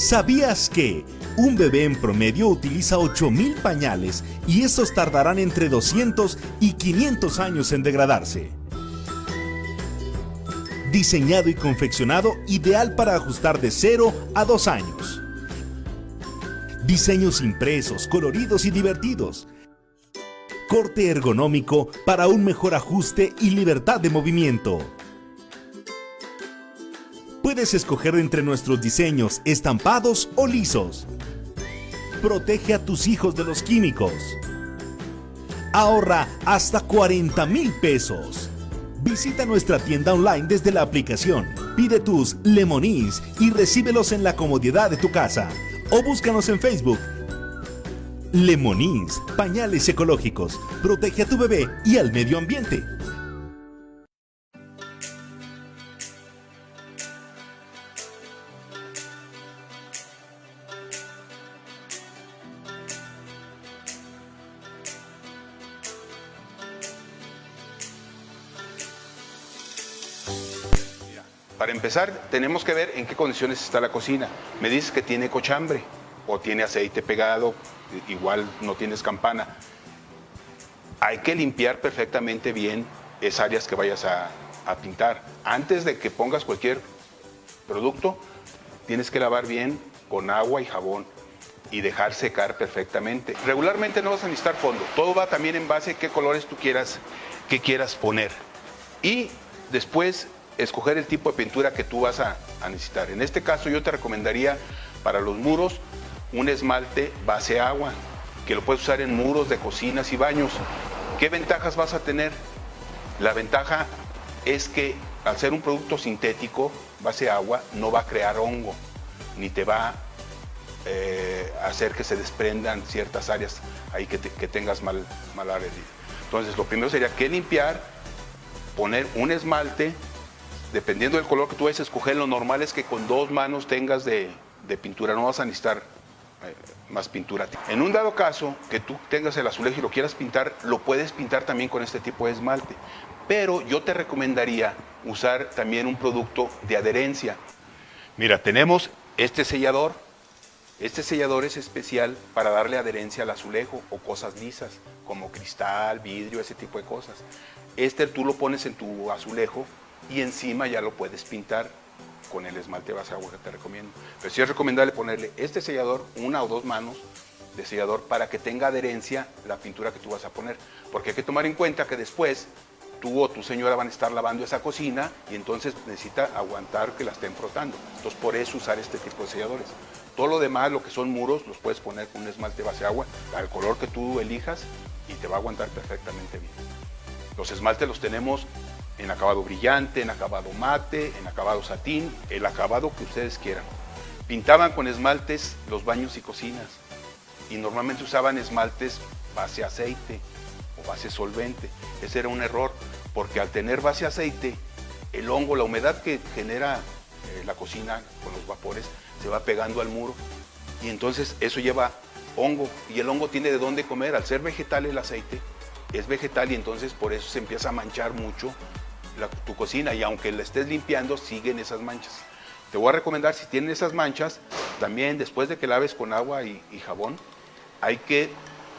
¿Sabías que un bebé en promedio utiliza 8.000 pañales y estos tardarán entre 200 y 500 años en degradarse? Diseñado y confeccionado ideal para ajustar de 0 a 2 años. Diseños impresos, coloridos y divertidos. Corte ergonómico para un mejor ajuste y libertad de movimiento. Puedes escoger entre nuestros diseños estampados o lisos. Protege a tus hijos de los químicos. Ahorra hasta 40,000 pesos. Visita nuestra tienda online desde la aplicación. Pide tus Lemonís y recíbelos en la comodidad de tu casa. O búscanos en Facebook. Lemonís, pañales ecológicos. Protege a tu bebé y al medio ambiente. Para empezar, tenemos que ver en qué condiciones está la cocina. Me dices que tiene cochambre o tiene aceite pegado, igual no tienes campana. Hay que limpiar perfectamente bien esas áreas que vayas a pintar. Antes de que pongas cualquier producto, tienes que lavar bien con agua y jabón y dejar secar perfectamente. Regularmente no vas a necesitar fondo. Todo va también en base a qué colores tú quieras poner. Y después escoger el tipo de pintura que tú vas a necesitar. En este caso yo te recomendaría para los muros un esmalte base agua, que lo puedes usar en muros de cocinas y baños. ¿Qué ventajas vas a tener? La ventaja es que al ser un producto sintético base agua no va a crear hongo, ni te va a hacer que se desprendan ciertas áreas ahí que tengas mal área. Entonces lo primero sería que limpiar, poner un esmalte. Dependiendo del color que tú vayas a escoger, lo normal es que con 2 manos tengas de pintura, no vas a necesitar más pintura. En un dado caso que tú tengas el azulejo y lo quieras pintar, lo puedes pintar también con este tipo de esmalte. Pero yo te recomendaría usar también un producto de adherencia. Mira, tenemos este sellador. Este sellador es especial para darle adherencia al azulejo o cosas lisas, como cristal, vidrio, ese tipo de cosas. Este tú lo pones en tu azulejo y encima ya lo puedes pintar con el esmalte base agua que te recomiendo. Pero sí es recomendable ponerle este sellador, 1 o 2 manos de sellador, para que tenga adherencia la pintura que tú vas a poner. Porque hay que tomar en cuenta que después tú o tu señora van a estar lavando esa cocina y entonces necesita aguantar que la estén frotando. Entonces por eso usar este tipo de selladores. Todo lo demás, lo que son muros, los puedes poner con un esmalte base agua al color que tú elijas y te va a aguantar perfectamente bien. Los esmaltes los tenemos en acabado brillante, en acabado mate, en acabado satín, el acabado que ustedes quieran. Pintaban con esmaltes los baños y cocinas y normalmente usaban esmaltes base aceite o base solvente. Ese era un error porque al tener base aceite, el hongo, la humedad que genera la cocina con los vapores se va pegando al muro y entonces eso lleva hongo y el hongo tiene de dónde comer. Al ser vegetal el aceite es vegetal y entonces por eso se empieza a manchar mucho tu cocina y aunque la estés limpiando siguen esas manchas. Te voy a recomendar, si tienen esas manchas, también después de que laves con agua y jabón, hay que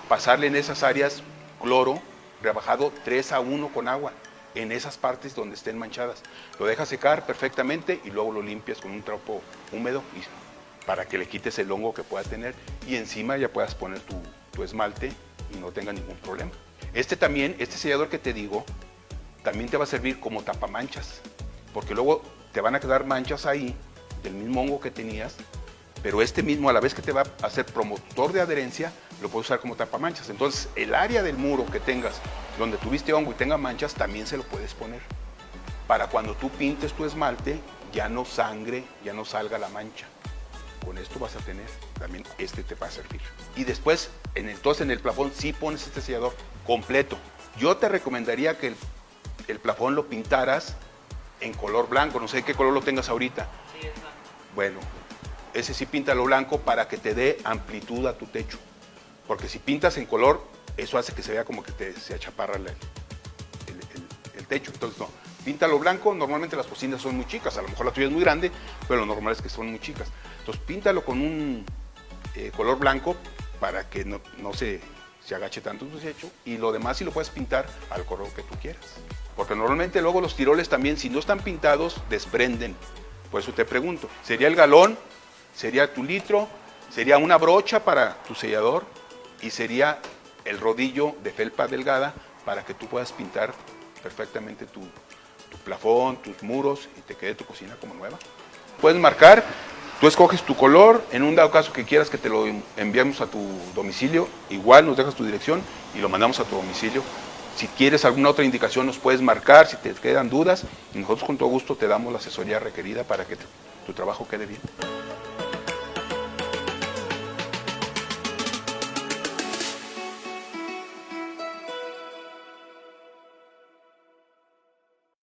pasarle en esas áreas cloro rebajado 3:1 con agua, en esas partes donde estén manchadas. Lo dejas secar perfectamente y luego lo limpias con un trapo húmedo para que le quites el hongo que pueda tener y encima ya puedas poner tu esmalte y no tenga ningún problema. Este sellador que te digo, también te va a servir como tapamanchas, porque luego te van a quedar manchas ahí del mismo hongo que tenías, pero este mismo, a la vez que te va a hacer promotor de adherencia, lo puedes usar como tapamanchas. Entonces, el área del muro que tengas, donde tuviste hongo y tenga manchas, también se lo puedes poner. Para cuando tú pintes tu esmalte, ya no sangre, ya no salga la mancha. Con esto vas a tener, también este te va a servir. Y después, entonces en el plafón sí pones este sellador completo. Yo te recomendaría que el plafón lo pintaras en color blanco, no sé qué color lo tengas ahorita. Sí, es blanco. Bueno, ese sí píntalo blanco para que te dé amplitud a tu techo. Porque si pintas en color, eso hace que se vea como que se achaparra el techo. Entonces no, Píntalo blanco, normalmente las cocinas son muy chicas, a lo mejor la tuya es muy grande, pero lo normal es que son muy chicas. Entonces píntalo con un color blanco para que no se agache tanto tu techo, y lo demás sí lo puedes pintar al color que tú quieras. Porque normalmente luego los tiroles también, si no están pintados, desprenden. Por eso te pregunto, ¿sería el galón? ¿Sería tu litro? ¿Sería una brocha para tu sellador? Y sería el rodillo de felpa delgada para que tú puedas pintar perfectamente tu plafón, tus muros, y te quede tu cocina como nueva. Puedes marcar, tú escoges tu color, en un dado caso que quieras que te lo enviemos a tu domicilio, igual nos dejas tu dirección y lo mandamos a tu domicilio. Si quieres alguna otra indicación nos puedes marcar, si te quedan dudas, y nosotros con todo gusto te damos la asesoría requerida para que tu trabajo quede bien.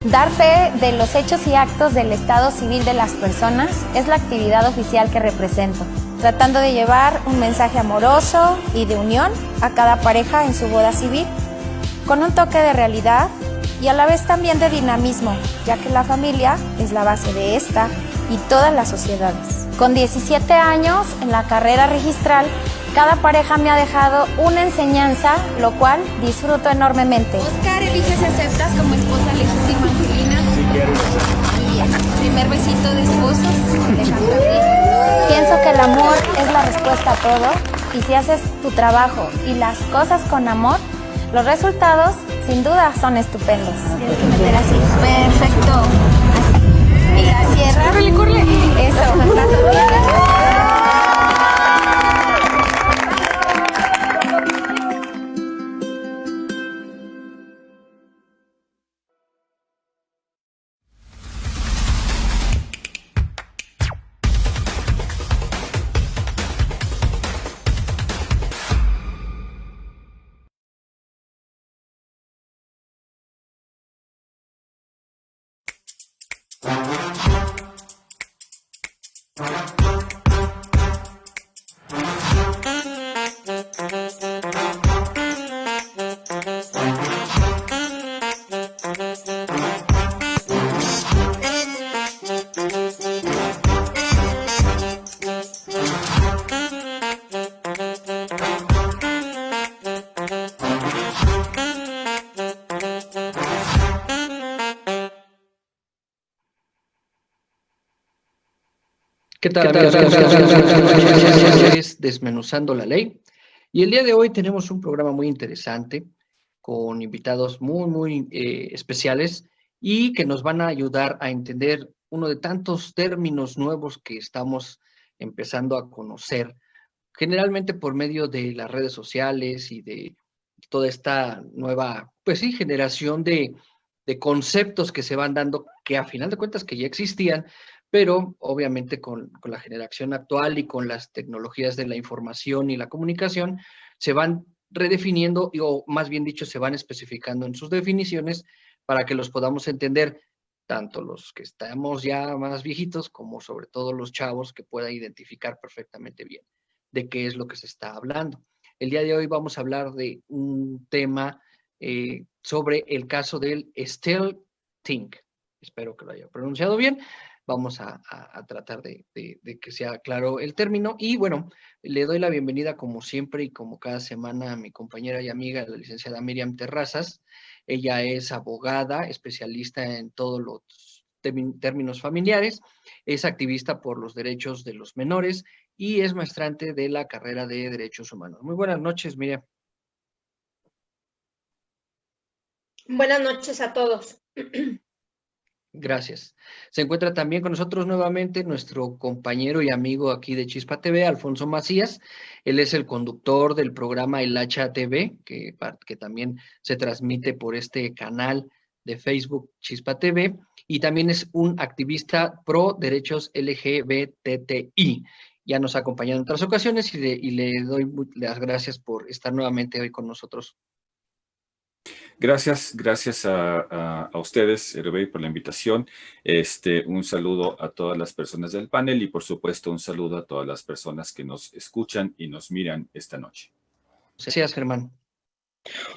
Dar fe de los hechos y actos del estado civil de las personas es la actividad oficial que represento, tratando de llevar un mensaje amoroso y de unión a cada pareja en su boda civil, con un toque de realidad y a la vez también de dinamismo, ya que la familia es la base de esta y todas las sociedades. Con 17 años en la carrera registral, cada pareja me ha dejado una enseñanza, lo cual disfruto enormemente. Oscar, elige si aceptas como esposa legítima Angelina. Si quieres. Bien. Primer besito de esposos. Pienso que el amor es la respuesta a todo, y si haces tu trabajo y las cosas con amor, los resultados sin duda son estupendos. Tienes que meter así. Perfecto. Así. Y la cierra. ¡Corre! Eso. ¿Qué tal, amigos? Es Desmenuzando la Ley. Y el día de hoy tenemos un programa muy interesante con invitados muy especiales y que nos van a ayudar a entender uno de tantos términos nuevos que estamos empezando a conocer, generalmente por medio de las redes sociales y de toda esta nueva, pues sí, generación de conceptos que se van dando, que a final de cuentas que ya existían, pero obviamente con la generación actual y con las tecnologías de la información y la comunicación, se van redefiniendo, o más bien dicho, se van especificando en sus definiciones para que los podamos entender, tanto los que estamos ya más viejitos, como sobre todo los chavos que puedan identificar perfectamente bien de qué es lo que se está hablando. El día de hoy vamos a hablar de un tema sobre el caso del Steeltink. Espero que lo haya pronunciado bien. Vamos a tratar de que sea claro el término. Y bueno, le doy la bienvenida como siempre y como cada semana a mi compañera y amiga, la licenciada Miriam Terrazas. Ella es abogada, especialista en todos los términos familiares, es activista por los derechos de los menores y es maestrante de la carrera de Derechos Humanos. Muy buenas noches, Miriam. Buenas noches a todos. Gracias. Se encuentra también con nosotros nuevamente nuestro compañero y amigo aquí de Chispa TV, Alfonso Macías. Él es el conductor del programa El Hacha TV, que también se transmite por este canal de Facebook Chispa TV, y también es un activista pro derechos LGBTI. Ya nos ha acompañado en otras ocasiones y le doy las gracias por estar nuevamente hoy con nosotros. Gracias a ustedes, Hervé, por la invitación. Un saludo a todas las personas del panel y, por supuesto, un saludo a todas las personas que nos escuchan y nos miran esta noche. Gracias, Germán.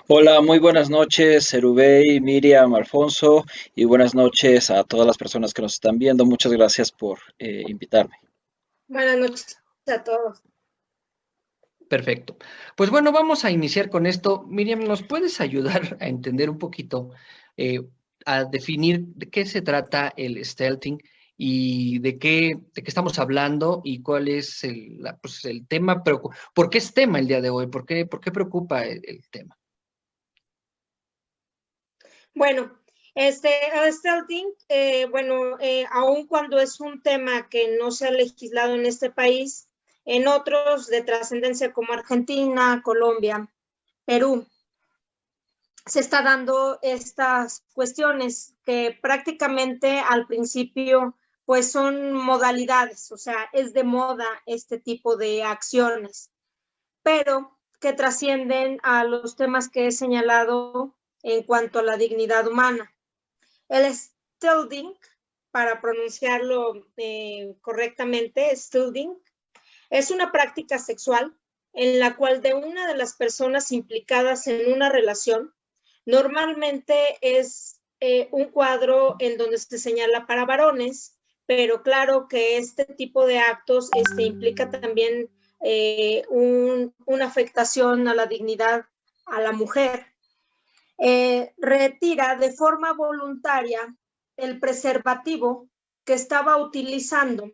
Hola, muy buenas noches, Serubey, Miriam, Alfonso, y buenas noches a todas las personas que nos están viendo. Muchas gracias por invitarme. Buenas noches a todos. Perfecto. Pues bueno, vamos a iniciar con esto. Miriam, ¿nos puedes ayudar a entender un poquito, a definir de qué se trata el stealthing y de qué estamos hablando y cuál es pues, el tema? ¿Por qué es tema el día de hoy? ¿Por qué preocupa el tema? Bueno, stealthing, aun cuando es un tema que no se ha legislado en este país, en otros de trascendencia como Argentina, Colombia, Perú, se está dando estas cuestiones que prácticamente al principio pues son modalidades, o sea, es de moda este tipo de acciones, pero que trascienden a los temas que he señalado en cuanto a la dignidad humana. El stealthing, para pronunciarlo correctamente, stealthing, es una práctica sexual en la cual de una de las personas implicadas en una relación, normalmente es un cuadro en donde se señala para varones, pero claro que este tipo de actos implica también una afectación a la dignidad a la mujer. Retira de forma voluntaria el preservativo que estaba utilizando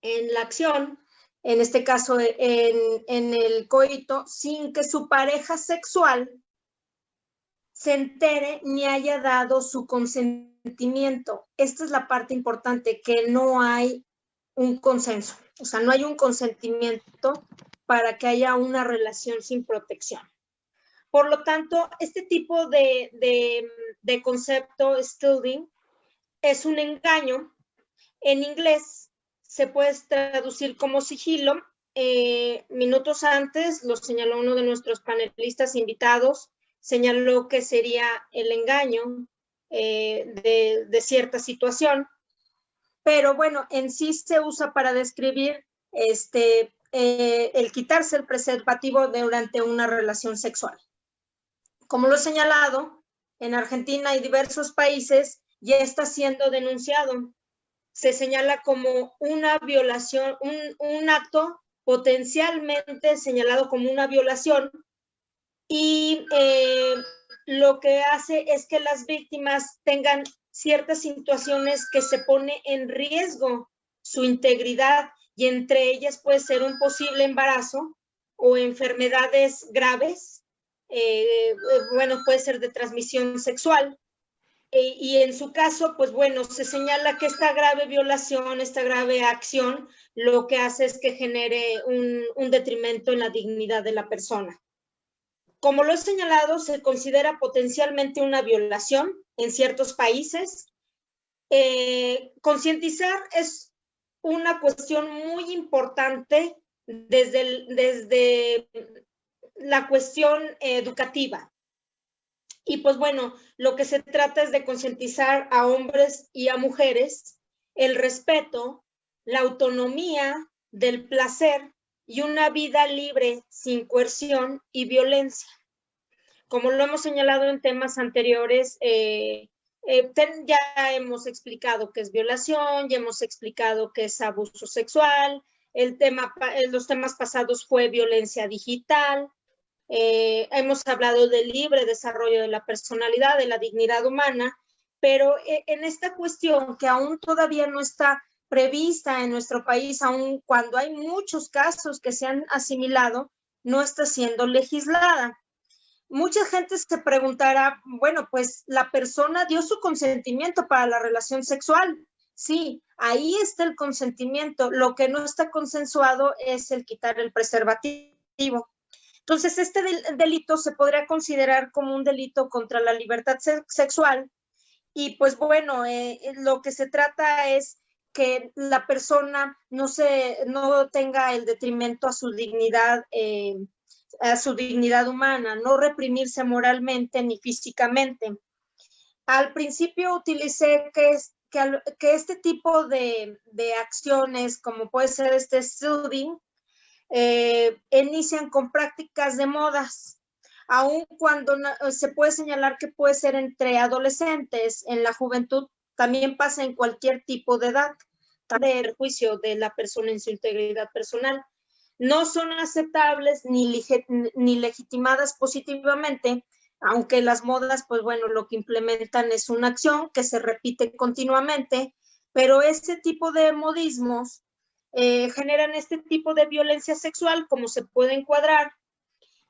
en la acción, en este caso en el coito, sin que su pareja sexual se entere ni haya dado su consentimiento. Esta es la parte importante, que no hay un consenso, o sea, no hay un consentimiento para que haya una relación sin protección. Por lo tanto, este tipo de concepto, stealthing, es un engaño. En inglés se puede traducir como sigilo. Minutos antes, lo señaló uno de nuestros panelistas invitados, señaló que sería el engaño de cierta situación, pero bueno, en sí se usa para describir el quitarse el preservativo durante una relación sexual. Como lo he señalado, en Argentina y diversos países ya está siendo denunciado. Se señala como una violación, un acto potencialmente señalado como una violación, y lo que hace es que las víctimas tengan ciertas situaciones que se pone en riesgo su integridad, y entre ellas puede ser un posible embarazo o enfermedades graves. Puede ser de transmisión sexual, y en su caso, pues bueno, se señala que esta grave violación, esta grave acción, lo que hace es que genere un detrimento en la dignidad de la persona. Como lo he señalado, se considera potencialmente una violación en ciertos países. Concientizar es una cuestión muy importante desde la cuestión educativa. Y pues bueno, lo que se trata es de concientizar a hombres y a mujeres el respeto, la autonomía del placer y una vida libre sin coerción y violencia. Como lo hemos señalado en temas anteriores, ya hemos explicado qué es violación, ya hemos explicado qué es abuso sexual, los temas pasados fue violencia digital. Hemos hablado del libre desarrollo de la personalidad, de la dignidad humana, pero en esta cuestión que aún todavía no está prevista en nuestro país, aun cuando hay muchos casos que se han asimilado, no está siendo legislada. Mucha gente se preguntará, bueno, pues la persona dio su consentimiento para la relación sexual. Sí, ahí está el consentimiento. Lo que no está consensuado es el quitar el preservativo. Entonces, este delito se podría considerar como un delito contra la libertad sexual, y pues bueno, lo que se trata es que la persona no tenga el detrimento a su dignidad humana, no reprimirse moralmente ni físicamente. Al principio utilicé que este tipo de acciones, como puede ser stealthing, inician con prácticas de modas. aun cuando se puede señalar que puede ser entre adolescentes, en la juventud también pasa en cualquier tipo de edad, del juicio de la persona en su integridad personal. No son aceptables ni legitimadas positivamente, aunque las modas, pues bueno, lo que implementan es una acción que se repite continuamente, pero este tipo de modismos generan este tipo de violencia sexual, como se puede encuadrar,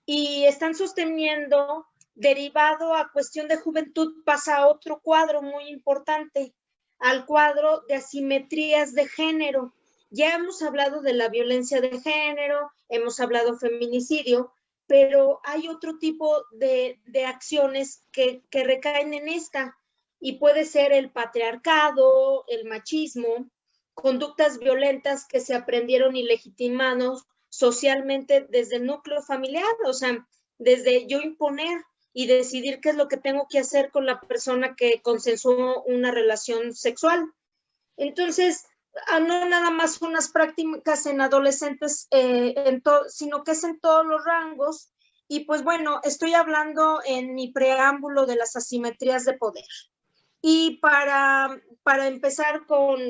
y están sosteniendo, derivado a cuestión de juventud, pasa a otro cuadro muy importante, al cuadro de asimetrías de género. Ya hemos hablado de la violencia de género, hemos hablado de feminicidio, pero hay otro tipo de acciones que recaen en esta, y puede ser el patriarcado, el machismo, conductas violentas que se aprendieron y legitimados socialmente desde el núcleo familiar, o sea, desde yo imponer y decidir qué es lo que tengo que hacer con la persona que consensuó una relación sexual. Entonces, no nada más unas prácticas en adolescentes, sino que es en todos los rangos. Y pues bueno, estoy hablando en mi preámbulo de las asimetrías de poder. Y para empezar con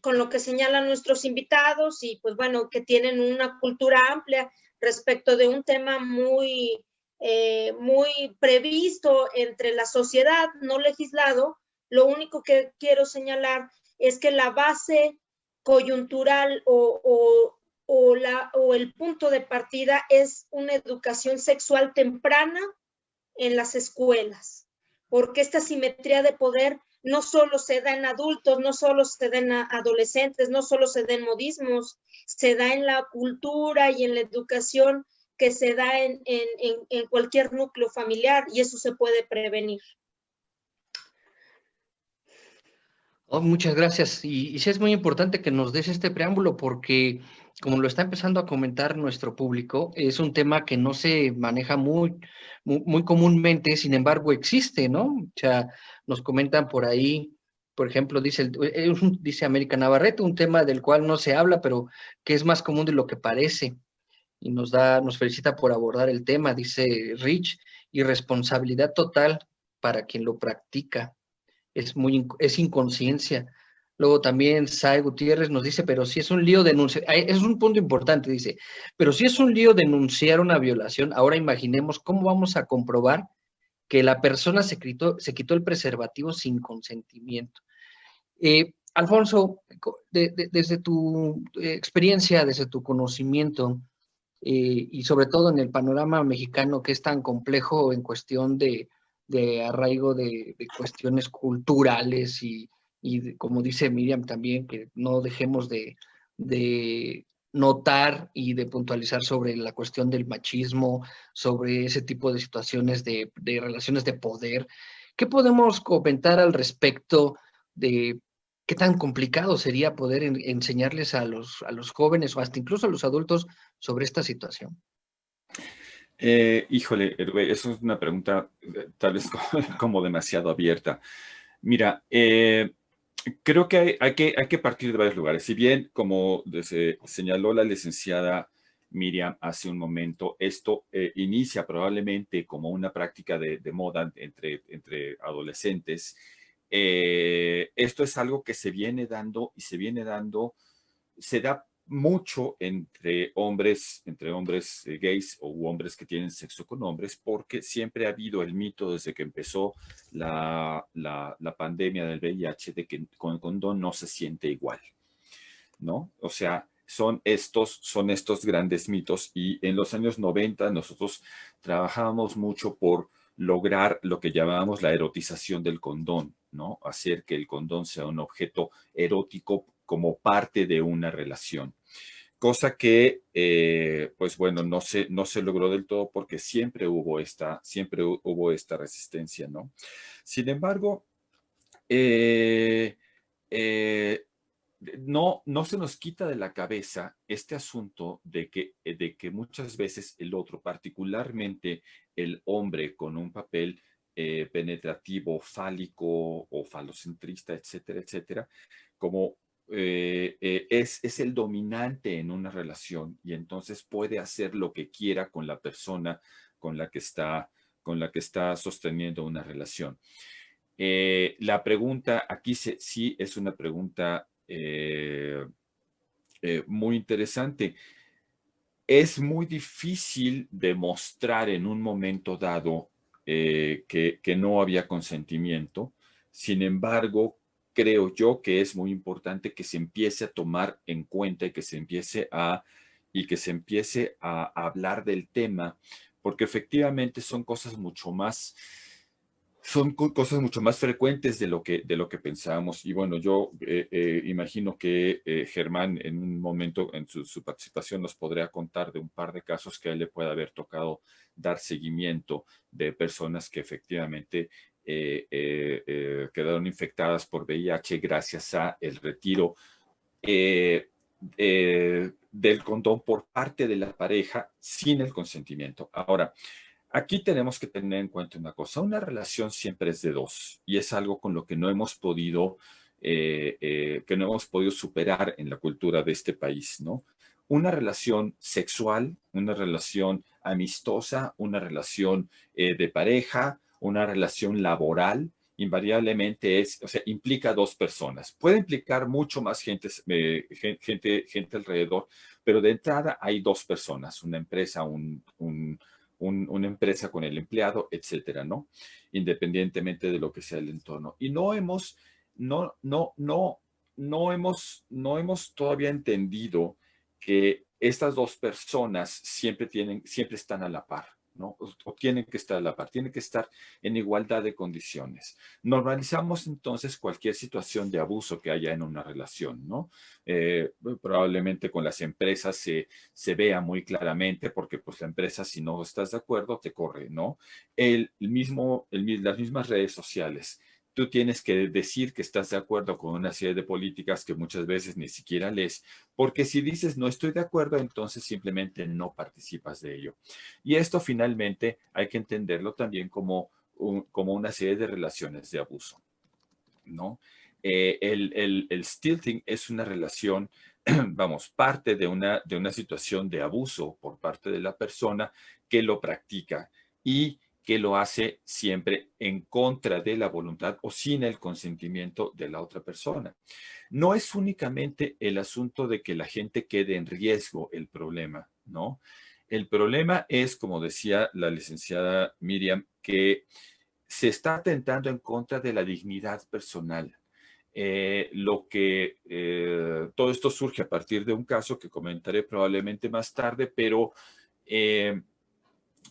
lo que señalan nuestros invitados, y pues bueno, que tienen una cultura amplia respecto de un tema muy previsto entre la sociedad, no legislado, lo único que quiero señalar es que la base coyuntural o el punto de partida es una educación sexual temprana en las escuelas, porque esta simetría de poder no solo se da en adultos, no solo se da en adolescentes, no solo se da en modismos, se da en la cultura y en la educación que se da en cualquier núcleo familiar, y eso se puede prevenir. Oh, muchas gracias. Y sí es muy importante que nos des este preámbulo porque, como lo está empezando a comentar nuestro público, es un tema que no se maneja muy comúnmente, sin embargo existe, ¿no? O sea, nos comentan por ahí, por ejemplo, dice América Navarrete, un tema del cual no se habla, pero que es más común de lo que parece. Y nos felicita por abordar el tema, dice Rich, irresponsabilidad total para quien lo practica. Es inconsciencia. Luego también Sae Gutiérrez nos dice, pero si es un lío denunciar, es un punto importante, dice, pero si es un lío denunciar una violación, ahora imaginemos cómo vamos a comprobar que la persona se quitó el preservativo sin consentimiento. Alfonso, desde tu experiencia, desde tu conocimiento, y sobre todo en el panorama mexicano que es tan complejo en cuestión de arraigo de cuestiones culturales y como dice Miriam también, que no dejemos de notar y de puntualizar sobre la cuestión del machismo, sobre ese tipo de situaciones de relaciones de poder. ¿Qué podemos comentar al respecto de qué tan complicado sería poder enseñarles a los jóvenes o hasta incluso a los adultos sobre esta situación? Híjole, Hervé, eso es una pregunta tal vez como demasiado abierta. Mira, creo que hay que partir de varios lugares. Si bien, como señaló la licenciada Miriam hace un momento, esto inicia probablemente como una práctica de moda entre adolescentes. Esto es algo que se viene dando y se da mucho entre hombres gays o hombres que tienen sexo con hombres, porque siempre ha habido el mito desde que empezó la pandemia del VIH de que con condón no se siente igual, ¿no? O sea, son estos grandes mitos, y en los años 90 nosotros trabajábamos mucho por lograr lo que llamábamos la erotización del condón, ¿no? Hacer que el condón sea un objeto erótico como parte de una relación. Cosa que, pues bueno, no se logró del todo porque siempre hubo esta resistencia, ¿no? Sin embargo, no se nos quita de la cabeza este asunto de que muchas veces el otro, particularmente el hombre con un papel penetrativo, fálico o falocentrista, etcétera, etcétera, como es el dominante en una relación, y entonces puede hacer lo que quiera con la persona con la que está sosteniendo una relación. La pregunta aquí sí es una pregunta muy interesante. Es muy difícil demostrar en un momento dado que no había consentimiento. Sin embargo, creo yo que es muy importante que se empiece a tomar en cuenta y que se empiece a hablar del tema, porque efectivamente son cosas mucho más frecuentes de lo que pensábamos. Y bueno, yo imagino que Germán en un momento en su participación nos podría contar de un par de casos que a él le puede haber tocado dar seguimiento de personas que efectivamente quedaron infectadas por VIH gracias a el retiro eh, del condón por parte de la pareja sin el consentimiento. Ahora, aquí tenemos que tener en cuenta una cosa, una relación siempre es de dos y es algo con lo que no hemos podido, superar en la cultura de este país, ¿no? Una relación sexual, una relación amistosa, una relación de pareja, una relación laboral, invariablemente o sea, implica dos personas. Puede implicar mucho más gente alrededor, pero de entrada hay dos personas, una empresa, una empresa con el empleado, etcétera, ¿no? Independientemente de lo que sea el entorno. Y no hemos todavía entendido que estas dos personas siempre están a la par, ¿no? O tienen que estar a la par, tienen que estar en igualdad de condiciones. Normalizamos entonces cualquier situación de abuso que haya en una relación, ¿no? Probablemente con las empresas se vea muy claramente porque pues la empresa si no estás de acuerdo te corre, ¿no? Las mismas redes sociales. Tú tienes que decir que estás de acuerdo con una serie de políticas que muchas veces ni siquiera lees, porque si dices no estoy de acuerdo, entonces simplemente no participas de ello. Y esto finalmente hay que entenderlo también como una serie de relaciones de abuso, ¿no? El stilting es una relación, vamos, parte de una situación de abuso por parte de la persona que lo practica y que lo hace siempre en contra de la voluntad o sin el consentimiento de la otra persona. No es únicamente el asunto de que la gente quede en riesgo el problema, ¿no? El problema es, como decía la licenciada Miriam, que se está atentando en contra de la dignidad personal. Todo esto surge a partir de un caso que comentaré probablemente más tarde, pero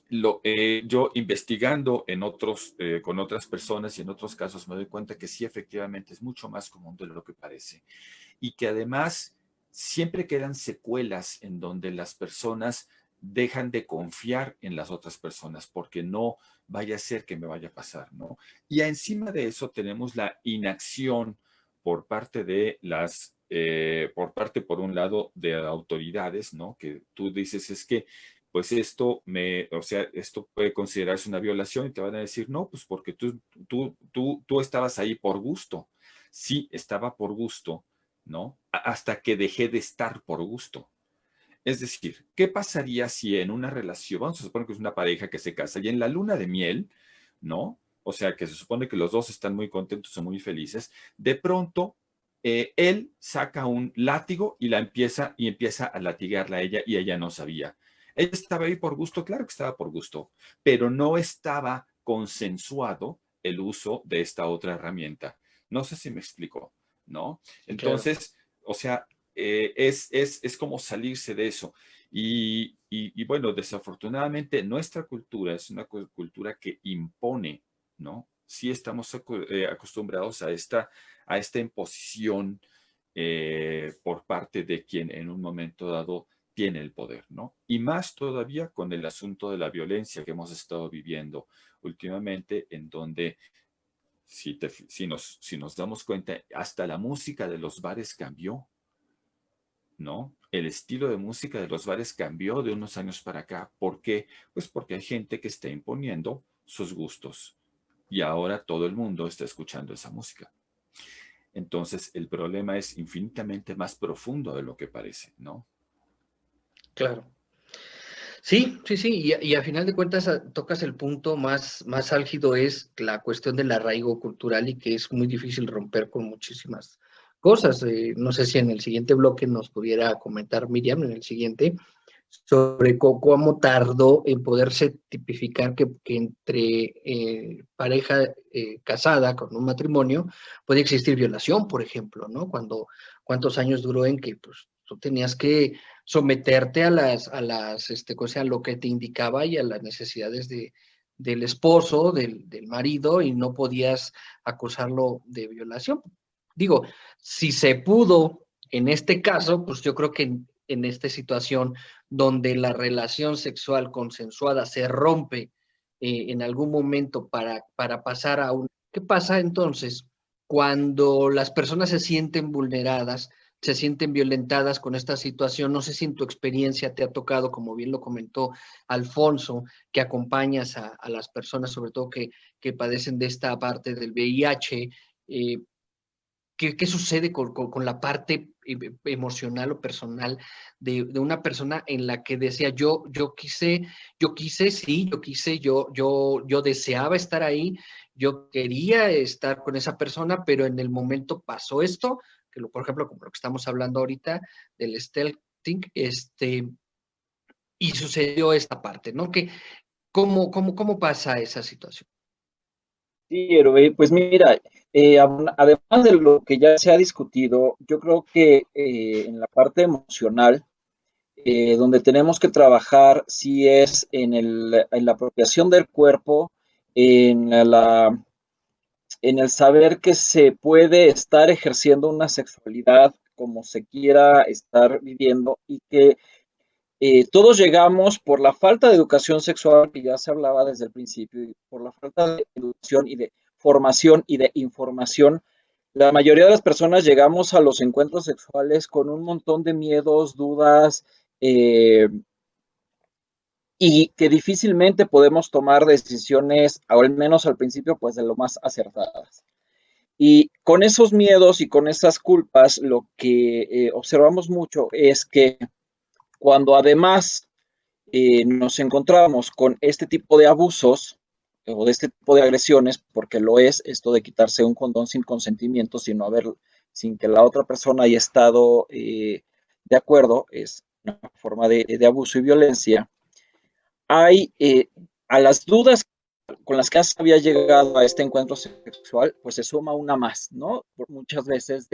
yo investigando con otras personas y en otros casos me doy cuenta que sí, efectivamente es mucho más común de lo que parece y que además siempre quedan secuelas en donde las personas dejan de confiar en las otras personas porque no vaya a ser que me vaya a pasar, ¿no? Y encima de eso tenemos la inacción por parte por un lado, de autoridades, ¿no? Que tú dices, es que pues esto puede considerarse una violación y te van a decir, no, pues porque tú estabas ahí por gusto. Sí, estaba por gusto, ¿no? Hasta que dejé de estar por gusto. Es decir, ¿qué pasaría si en una relación, vamos a suponer que es una pareja que se casa y en la luna de miel, ¿no? O sea, que se supone que los dos están muy contentos o muy felices, de pronto él saca un látigo y empieza a latigarla a ella y ella no sabía. Ella estaba ahí por gusto, claro que estaba por gusto, pero no estaba consensuado el uso de esta otra herramienta. No sé si me explico, ¿no? Claro. Entonces, o sea, es como salirse de eso. Y bueno, desafortunadamente nuestra cultura es una cultura que impone, ¿no? Sí estamos acostumbrados a esta imposición por parte de quien en un momento dado tiene el poder, ¿no? Y más todavía con el asunto de la violencia que hemos estado viviendo últimamente, en donde si nos damos cuenta, hasta la música de los bares cambió, ¿no? El estilo de música de los bares cambió de unos años para acá. ¿Por qué? Pues porque hay gente que está imponiendo sus gustos y ahora todo el mundo está escuchando esa música. Entonces, el problema es infinitamente más profundo de lo que parece, ¿no? Claro. Sí, sí, sí, y a final de cuentas tocas el punto más álgido, es la cuestión del arraigo cultural y que es muy difícil romper con muchísimas cosas. No sé si en el siguiente bloque nos pudiera comentar Miriam, en el siguiente, sobre cómo tardó en poderse tipificar que entre pareja casada con un matrimonio puede existir violación, por ejemplo, ¿no? ¿Cuántos años duró en que pues, tú tenías que someterte a lo que te indicaba y a las necesidades del esposo, del marido, y no podías acusarlo de violación? Digo, si se pudo en este caso, pues yo creo que en esta situación donde la relación sexual consensuada se rompe en algún momento para pasar a un... ¿Qué pasa entonces cuando las personas se sienten vulneradas, se sienten violentadas con esta situación? No sé si en tu experiencia te ha tocado, como bien lo comentó Alfonso, que acompañas a las personas, sobre todo que padecen de esta parte del VIH. ¿Qué sucede con la parte emocional o personal de una persona en la que decía yo deseaba estar ahí, yo quería estar con esa persona, pero en el momento pasó esto, por ejemplo, como lo que estamos hablando ahorita del stealthing, y sucedió esta parte, ¿no? ¿Cómo pasa esa situación? Sí, Hervé, pues mira, además de lo que ya se ha discutido, yo creo que en la parte emocional, donde tenemos que trabajar, sí es en la apropiación del cuerpo, en en el saber que se puede estar ejerciendo una sexualidad como se quiera estar viviendo, y que todos llegamos por la falta de educación sexual, que ya se hablaba desde el principio, y por la falta de educación y de formación y de información. La mayoría de las personas llegamos a los encuentros sexuales con un montón de miedos, dudas, eh, y que difícilmente podemos tomar decisiones, o al menos al principio, pues de lo más acertadas. Y con esos miedos y con esas culpas, lo que observamos mucho es que cuando además nos encontramos con este tipo de abusos o de este tipo de agresiones, porque lo es esto de quitarse un condón sin consentimiento, sin que la otra persona haya estado de acuerdo, es una forma de abuso y violencia. Hay a las dudas con las que había llegado a este encuentro sexual, pues se suma una más, ¿no? Por muchas veces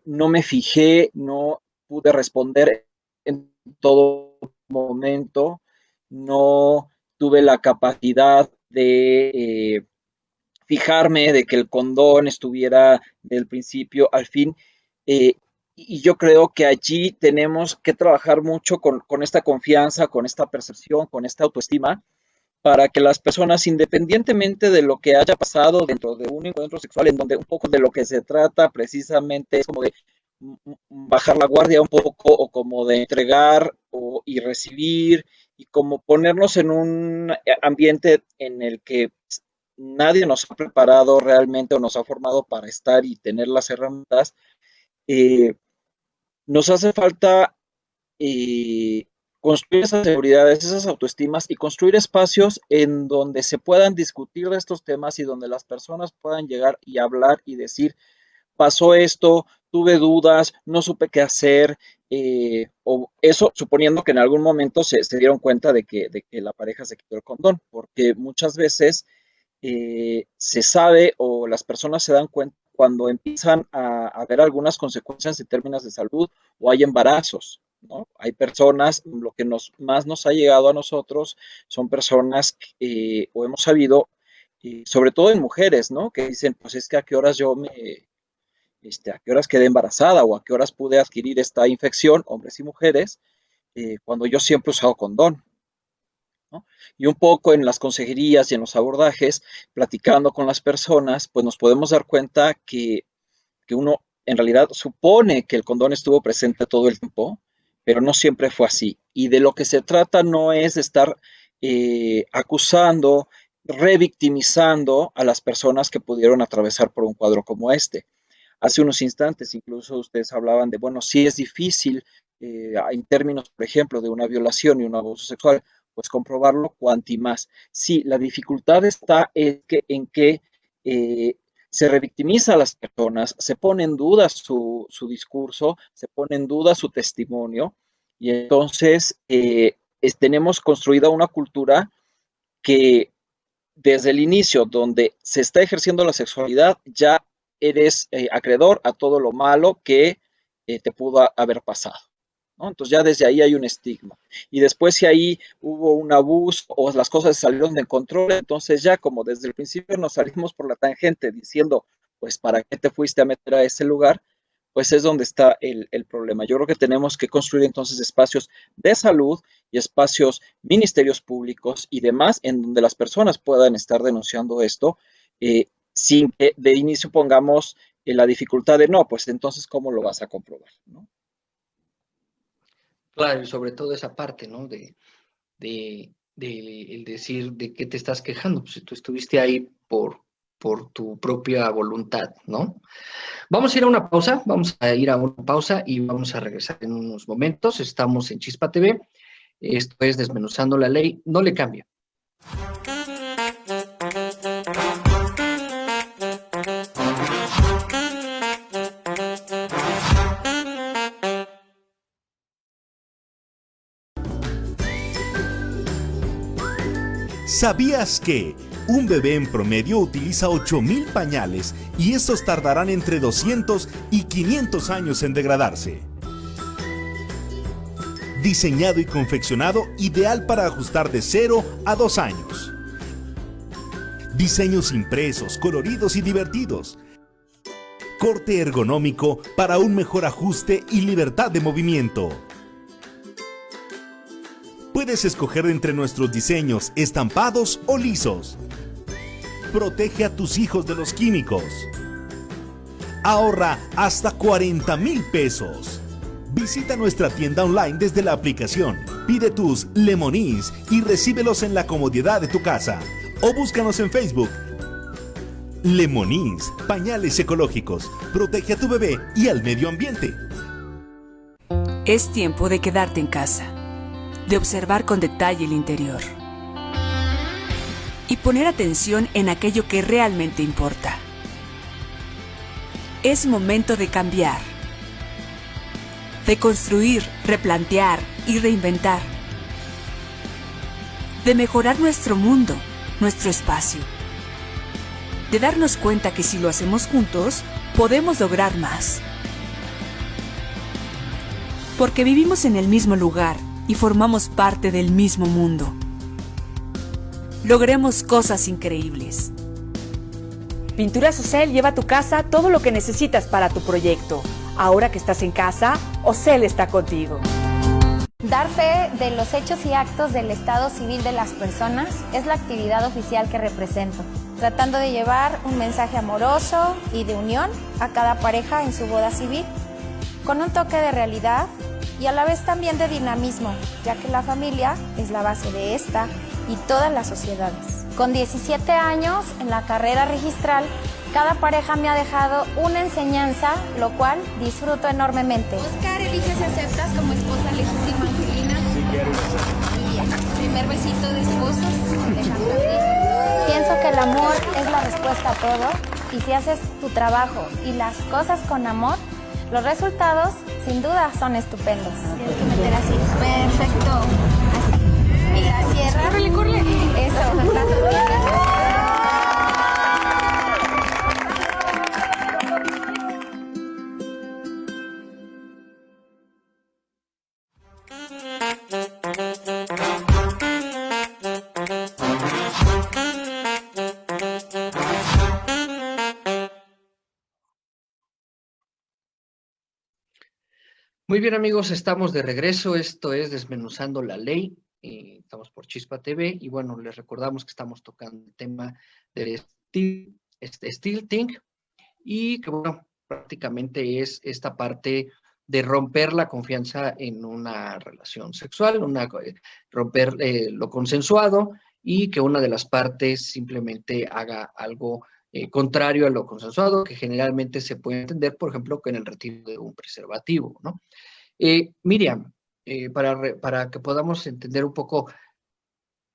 no me fijé, no pude responder en todo momento, no tuve la capacidad de fijarme, de que el condón estuviera del principio al fin. Y yo creo que allí tenemos que trabajar mucho con esta confianza, con esta percepción, con esta autoestima, para que las personas, independientemente de lo que haya pasado dentro de un encuentro sexual, en donde un poco de lo que se trata precisamente es como de bajar la guardia un poco, o como de entregar y recibir, y como ponernos en un ambiente en el que nadie nos ha preparado realmente o nos ha formado para estar y tener las herramientas. eh, Nos hace falta eh, construir esas seguridades, esas autoestimas, y construir espacios en donde se puedan discutir de estos temas y donde las personas puedan llegar y hablar y decir: pasó esto, tuve dudas, no supe qué hacer, o eso suponiendo que en algún momento se dieron cuenta de que la pareja se quitó el condón, porque muchas veces se sabe, o las personas se dan cuenta cuando empiezan a ver algunas consecuencias en términos de salud, o hay embarazos, ¿no? Hay personas, lo que más nos ha llegado a nosotros son personas, o hemos sabido, sobre todo en mujeres, ¿no? Que dicen, pues es que a qué horas a qué horas quedé embarazada, o a qué horas pude adquirir esta infección, hombres y mujeres, cuando yo siempre he usado condón, ¿no? Y un poco en las consejerías y en los abordajes, platicando con las personas, pues nos podemos dar cuenta que uno en realidad supone que el condón estuvo presente todo el tiempo, pero no siempre fue así. Y de lo que se trata no es de estar acusando, revictimizando a las personas que pudieron atravesar por un cuadro como este. Hace unos instantes incluso ustedes hablaban de, bueno, sí es difícil en términos, por ejemplo, de una violación y un abuso sexual, pues comprobarlo cuanti más. Sí, la dificultad está en que se revictimiza a las personas, se pone en duda su discurso, se pone en duda su testimonio, y entonces tenemos construida una cultura que desde el inicio, donde se está ejerciendo la sexualidad, ya eres acreedor a todo lo malo que te pudo haber pasado, ¿no? Entonces ya desde ahí hay un estigma. Y después si ahí hubo un abuso o las cosas salieron de control, entonces ya como desde el principio nos salimos por la tangente diciendo, pues, ¿para qué te fuiste a meter a ese lugar? Pues es donde está el problema. Yo creo que tenemos que construir entonces espacios de salud y espacios, ministerios públicos y demás, en donde las personas puedan estar denunciando esto, sin que de inicio pongamos la dificultad de, no, pues entonces, ¿cómo lo vas a comprobar, ¿no? Claro, y sobre todo esa parte, ¿no? De el decir de qué te estás quejando, pues si tú estuviste ahí por tu propia voluntad, ¿no? Vamos a ir a una pausa, y vamos a regresar en unos momentos. Estamos en Chispa TV, esto es Desmenuzando la Ley, no le cambia. ¿Sabías que un bebé en promedio utiliza 8,000 pañales y estos tardarán entre 200 y 500 años en degradarse? Diseñado y confeccionado ideal para ajustar de 0 a 2 años. Diseños impresos, coloridos y divertidos. Corte ergonómico para un mejor ajuste y libertad de movimiento. Puedes escoger entre nuestros diseños estampados o lisos. Protege a tus hijos de los químicos. Ahorra hasta 40,000 pesos. Visita nuestra tienda online desde la aplicación. Pide tus Lemonís y recíbelos en la comodidad de tu casa. O búscanos en Facebook. Lemonís, pañales ecológicos. Protege a tu bebé y al medio ambiente. Es tiempo de quedarte en casa, de observar con detalle el interior y poner atención en aquello que realmente importa. Es momento de cambiar, de construir, replantear y reinventar, de mejorar nuestro mundo, nuestro espacio, de darnos cuenta que si lo hacemos juntos, podemos lograr más. Porque vivimos en el mismo lugar y formamos parte del mismo mundo. Logremos cosas increíbles. Pinturas Ocel lleva a tu casa todo lo que necesitas para tu proyecto. Ahora que estás en casa, Ocel está contigo. Dar fe de los hechos y actos del estado civil de las personas es la actividad oficial que represento, tratando de llevar un mensaje amoroso y de unión a cada pareja en su boda civil, con un toque de realidad y a la vez también de dinamismo, ya que la familia es la base de esta y todas las sociedades. Con 17 años en la carrera registral, cada pareja me ha dejado una enseñanza, lo cual disfruto enormemente. Oscar, elige si aceptas como esposa legítima a Angelina. Sí, quiero. Primer besito de esposos. Pienso que el amor es la respuesta a todo, y si haces tu trabajo y las cosas con amor, los resultados sin duda son estupendos. Tienes que meter así. Perfecto. Así. Y la cierra. ¡Corre! Eso, los brazos bien. Muy bien, amigos, estamos de regreso. Esto es Desmenuzando la Ley. Estamos por Chispa TV y bueno, les recordamos que estamos tocando el tema de Still Think y que bueno, prácticamente es esta parte de romper la confianza en una relación sexual, romper lo consensuado y que una de las partes simplemente haga algo contrario a lo consensuado, que generalmente se puede entender, por ejemplo, con el retiro de un preservativo, ¿no? Miriam, para que podamos entender un poco,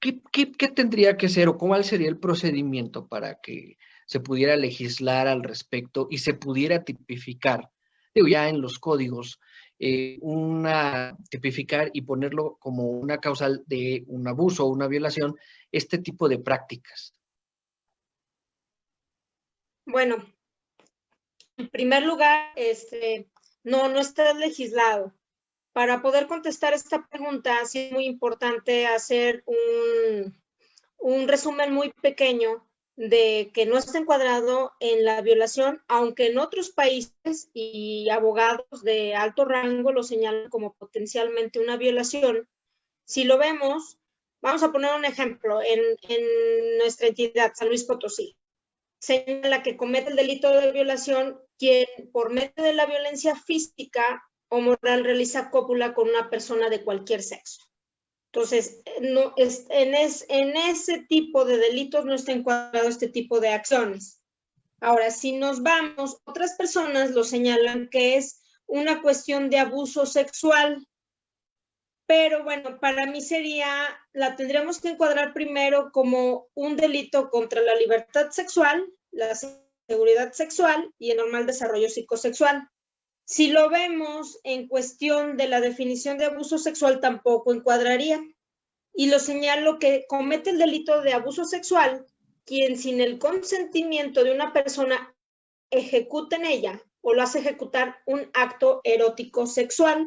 ¿qué tendría que ser o cuál sería el procedimiento para que se pudiera legislar al respecto y se pudiera tipificar, digo, ya en los códigos, tipificar y ponerlo como una causal de un abuso o una violación, este tipo de prácticas? Bueno, en primer lugar, no está legislado. Para poder contestar esta pregunta, sí es muy importante hacer un resumen muy pequeño de que no está encuadrado en la violación, aunque en otros países y abogados de alto rango lo señalan como potencialmente una violación. Si lo vemos, vamos a poner un ejemplo, en nuestra entidad, San Luis Potosí, señala que comete el delito de violación quien por medio de la violencia física o moral realiza cópula con una persona de cualquier sexo. Entonces, en ese tipo de delitos no está encuadrado este tipo de acciones. Ahora, si nos vamos, otras personas lo señalan que es una cuestión de abuso sexual, pero bueno, para mí la tendríamos que encuadrar primero como un delito contra la libertad sexual, la seguridad sexual y el normal desarrollo psicosexual. Si lo vemos en cuestión de la definición de abuso sexual, tampoco encuadraría. Y lo señalo que comete el delito de abuso sexual quien sin el consentimiento de una persona ejecuta en ella o lo hace ejecutar un acto erótico sexual.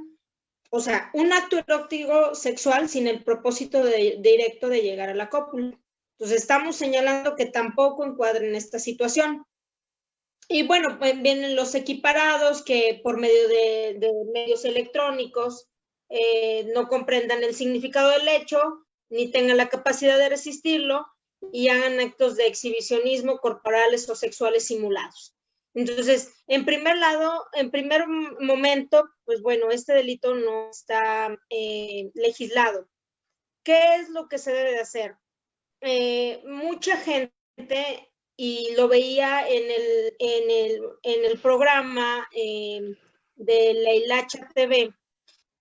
O sea, un acto erótico sexual sin el propósito directo de llegar a la cópula. Entonces estamos señalando que tampoco encuadra en esta situación. Y bueno, pues vienen los equiparados que por medio de medios electrónicos no comprendan el significado del hecho, ni tengan la capacidad de resistirlo y hagan actos de exhibicionismo corporales o sexuales simulados. Entonces, en primer momento, pues bueno, este delito no está legislado. ¿Qué es lo que se debe de hacer? Mucha gente, y lo veía en el programa de la Hilacha TV,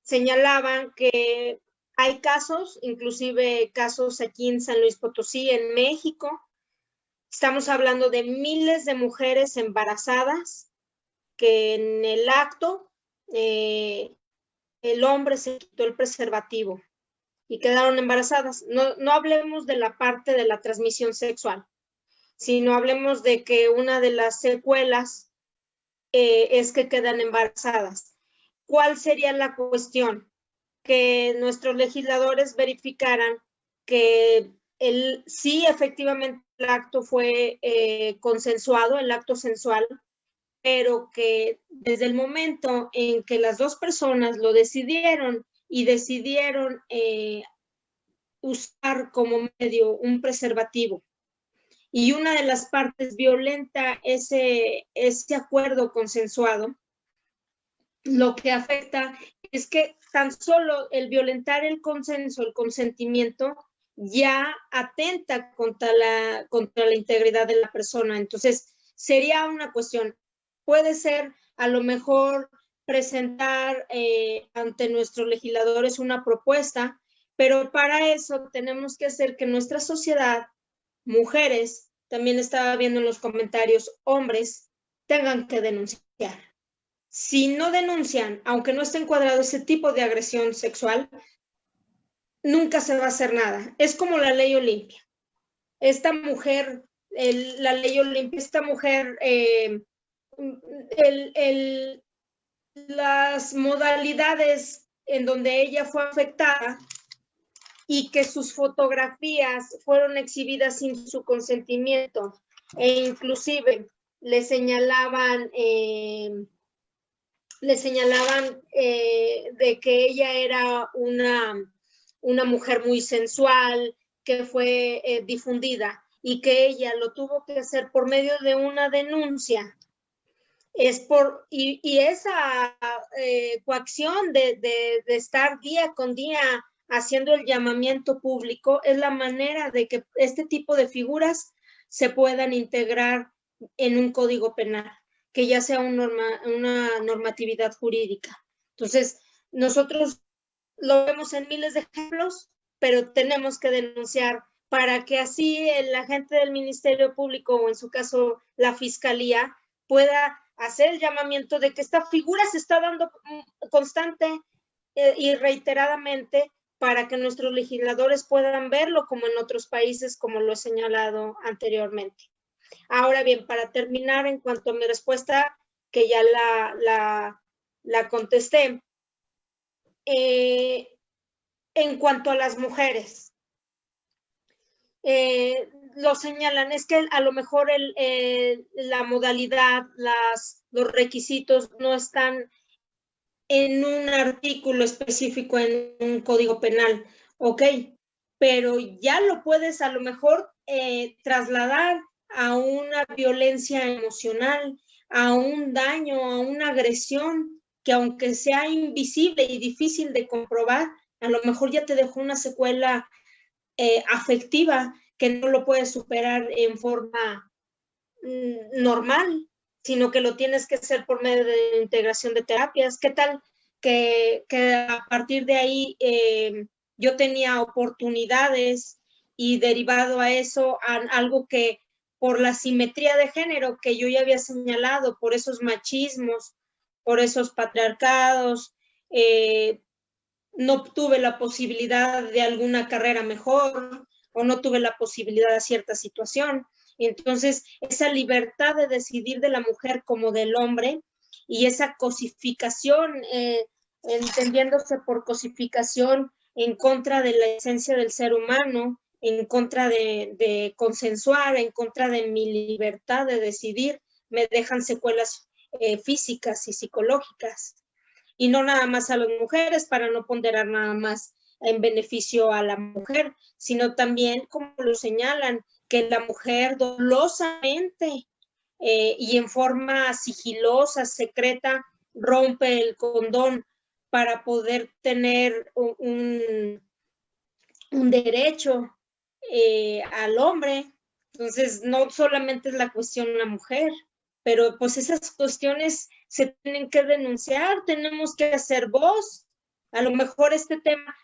señalaban que hay casos, inclusive casos aquí en San Luis Potosí, en México. Estamos hablando de miles de mujeres embarazadas que en el acto el hombre se quitó el preservativo y quedaron embarazadas. No hablemos de la parte de la transmisión sexual, sino hablemos de que una de las secuelas es que quedan embarazadas. ¿Cuál sería la cuestión? Que nuestros legisladores verificaran que sí, efectivamente, el acto fue consensuado, el acto sensual, pero que desde el momento en que las dos personas lo decidieron y decidieron usar como medio un preservativo, y una de las partes violenta ese acuerdo consensuado, lo que afecta es que tan solo el violentar el consenso, el consentimiento, ya atenta contra la integridad de la persona. Entonces, sería una cuestión, puede ser a lo mejor presentar ante nuestros legisladores una propuesta, pero para eso tenemos que hacer que nuestra sociedad, mujeres, también estaba viendo en los comentarios, hombres, tengan que denunciar. Si no denuncian, aunque no esté encuadrado ese tipo de agresión sexual, nunca se va a hacer nada. Es como la ley Olimpia. Esta mujer, la ley Olimpia, esta mujer, las modalidades en donde ella fue afectada y que sus fotografías fueron exhibidas sin su consentimiento e inclusive le señalaban de que ella era una mujer muy sensual, que fue difundida y que ella lo tuvo que hacer por medio de una denuncia. Y esa coacción de estar día con día haciendo el llamamiento público es la manera de que este tipo de figuras se puedan integrar en un código penal, que ya sea una normatividad jurídica. Entonces, Nosotros lo vemos en miles de ejemplos, pero tenemos que denunciar para que así el agente del Ministerio Público, o en su caso la Fiscalía, pueda hacer el llamamiento de que esta figura se está dando constante y reiteradamente, para que nuestros legisladores puedan verlo como en otros países, como lo he señalado anteriormente. Ahora bien, para terminar, en cuanto a mi respuesta, que ya la contesté, en cuanto a las mujeres, lo señalan, es que a lo mejor la modalidad, los requisitos no están en un artículo específico en un código penal, ok, pero ya lo puedes a lo mejor trasladar a una violencia emocional, a un daño, a una agresión que aunque sea invisible y difícil de comprobar, a lo mejor ya te dejó una secuela afectiva que no lo puedes superar en forma normal, sino que lo tienes que hacer por medio de integración de terapias. ¿Qué tal que a partir de ahí yo tenía oportunidades y derivado a eso algo que por la simetría de género que yo ya había señalado, por esos machismos, por esos patriarcados, no tuve la posibilidad de alguna carrera mejor o no tuve la posibilidad de cierta situación? Entonces, esa libertad de decidir de la mujer como del hombre y esa cosificación, entendiéndose por cosificación en contra de la esencia del ser humano, en contra de consensuar, en contra de mi libertad de decidir, me dejan secuelas físicas y psicológicas. Y no nada más a las mujeres, para no ponderar nada más en beneficio a la mujer, sino también, como lo señalan, que la mujer dolosamente y en forma sigilosa, secreta, rompe el condón para poder tener un derecho al hombre. Entonces, no solamente es la cuestión de la mujer, pero pues esas cuestiones se tienen que denunciar, tenemos que hacer voz. A lo mejor este tema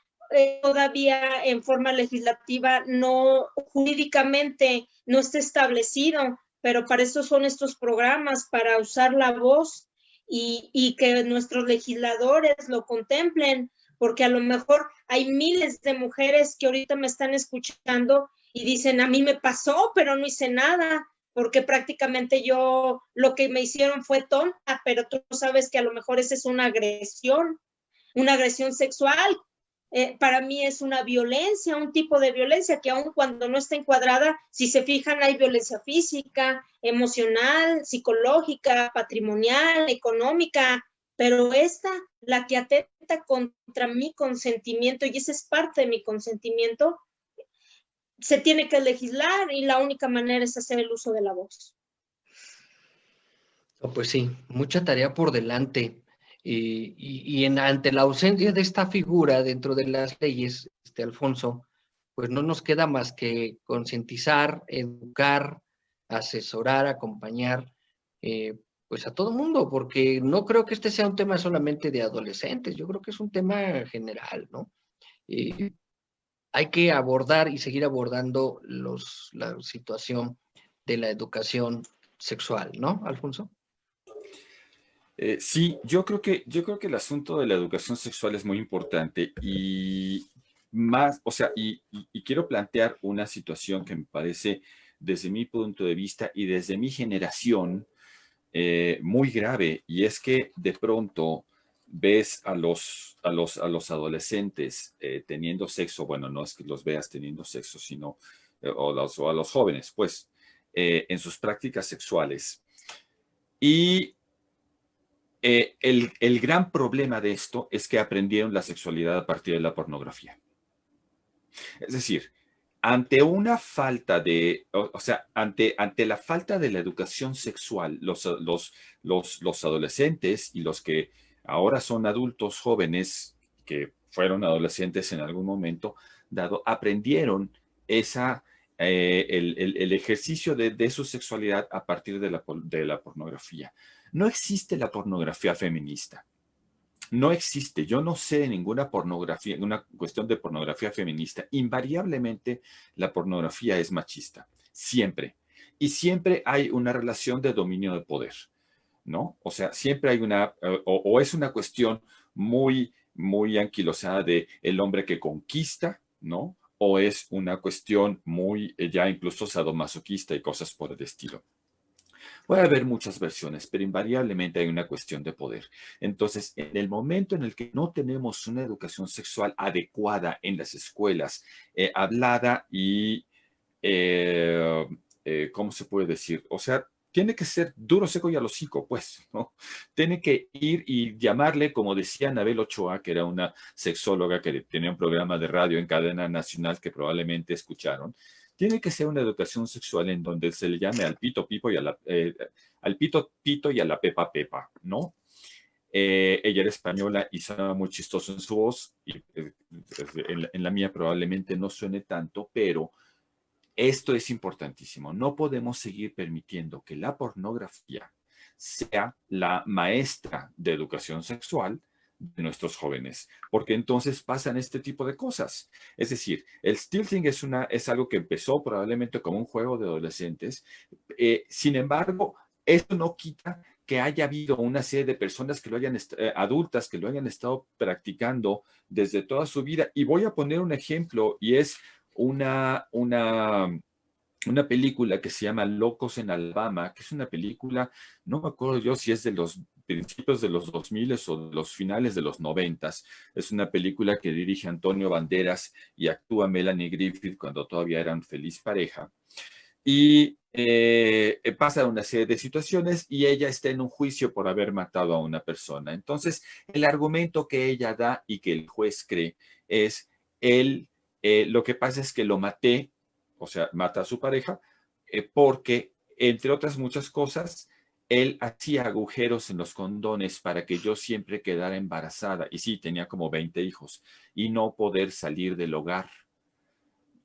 todavía en forma legislativa no, jurídicamente no está establecido, pero para eso son estos programas, para usar la voz y que nuestros legisladores lo contemplen, porque a lo mejor hay miles de mujeres que ahorita me están escuchando y dicen, a mí me pasó, pero no hice nada, porque prácticamente yo, lo que me hicieron fue tonta, pero tú sabes que a lo mejor esa es una agresión sexual. Para mí es una violencia, un tipo de violencia que aun cuando no está encuadrada, si se fijan, hay violencia física, emocional, psicológica, patrimonial, económica, pero esta, la que atenta contra mi consentimiento, y esa es parte de mi consentimiento, se tiene que legislar y la única manera es hacer el uso de la voz. Pues sí, mucha tarea por delante. Ante la ausencia de esta figura dentro de las leyes, Alfonso, pues no nos queda más que concientizar, educar, asesorar, acompañar, pues a todo mundo, porque no creo que este sea un tema solamente de adolescentes, yo creo que es un tema general, ¿no? Hay que abordar y seguir abordando la situación de la educación sexual, ¿no, Alfonso? Sí, yo creo que el asunto de la educación sexual es muy importante y más, o sea, y quiero plantear una situación que me parece, desde mi punto de vista y desde mi generación, muy grave, y es que de pronto ves a los adolescentes teniendo sexo, bueno, no es que los veas teniendo sexo, sino o a los jóvenes, pues, en sus prácticas sexuales. Y el gran problema de esto es que aprendieron la sexualidad a partir de la pornografía. Es decir, ante una falta de, o sea, ante la falta de la educación sexual, los adolescentes y los que ahora son adultos jóvenes, que fueron adolescentes en algún momento dado, aprendieron el ejercicio de su sexualidad a partir de la pornografía. No existe la pornografía feminista. no existe, yo no sé ninguna pornografía, una cuestión de pornografía feminista. Invariablemente la pornografía es machista, siempre. Y siempre hay una relación de dominio de poder, ¿no? O sea, siempre hay o es una cuestión muy anquilosada de el hombre que conquista, ¿no? O es una cuestión muy ya incluso sadomasoquista y cosas por el estilo. Puede haber muchas versiones, pero invariablemente hay una cuestión de poder. Entonces, en el momento en el que no tenemos una educación sexual adecuada en las escuelas, hablada y, ¿cómo se puede decir? O sea, tiene que ser duro, seco y al hocico, pues, ¿no? Tiene que ir y llamarle, como decía Anabel Ochoa, que era una sexóloga que tenía un programa de radio en cadena nacional que probablemente escucharon. Tiene que ser una educación sexual en donde se le llame al pito pipo y al pito pito y a la pepa pepa, ¿no? Ella era española y sonaba muy chistoso en su voz, y en la mía probablemente no suene tanto, pero esto es importantísimo. No podemos seguir permitiendo que la pornografía sea la maestra de educación sexual de nuestros jóvenes, porque entonces pasan este tipo de cosas. Es decir, el stilting es algo que empezó probablemente como un juego de adolescentes. Sin embargo, esto no quita que haya habido una serie de personas que adultas que lo hayan estado practicando desde toda su vida. Y voy a poner un ejemplo, y es una película que se llama Locos en Alabama, que es una película, no me acuerdo yo si es de los principios de los 2000 o de los finales de los 90. Es una película que dirige Antonio Banderas y actúa Melanie Griffith cuando todavía eran feliz pareja. Y pasa una serie de situaciones y ella está en un juicio por haber matado a una persona. Entonces, el argumento que ella da y que el juez cree es, lo que pasa es que lo maté, o sea, mata a su pareja, porque, entre otras muchas cosas, él hacía agujeros en los condones para que yo siempre quedara embarazada. Y sí, tenía como 20 hijos y no poder salir del hogar.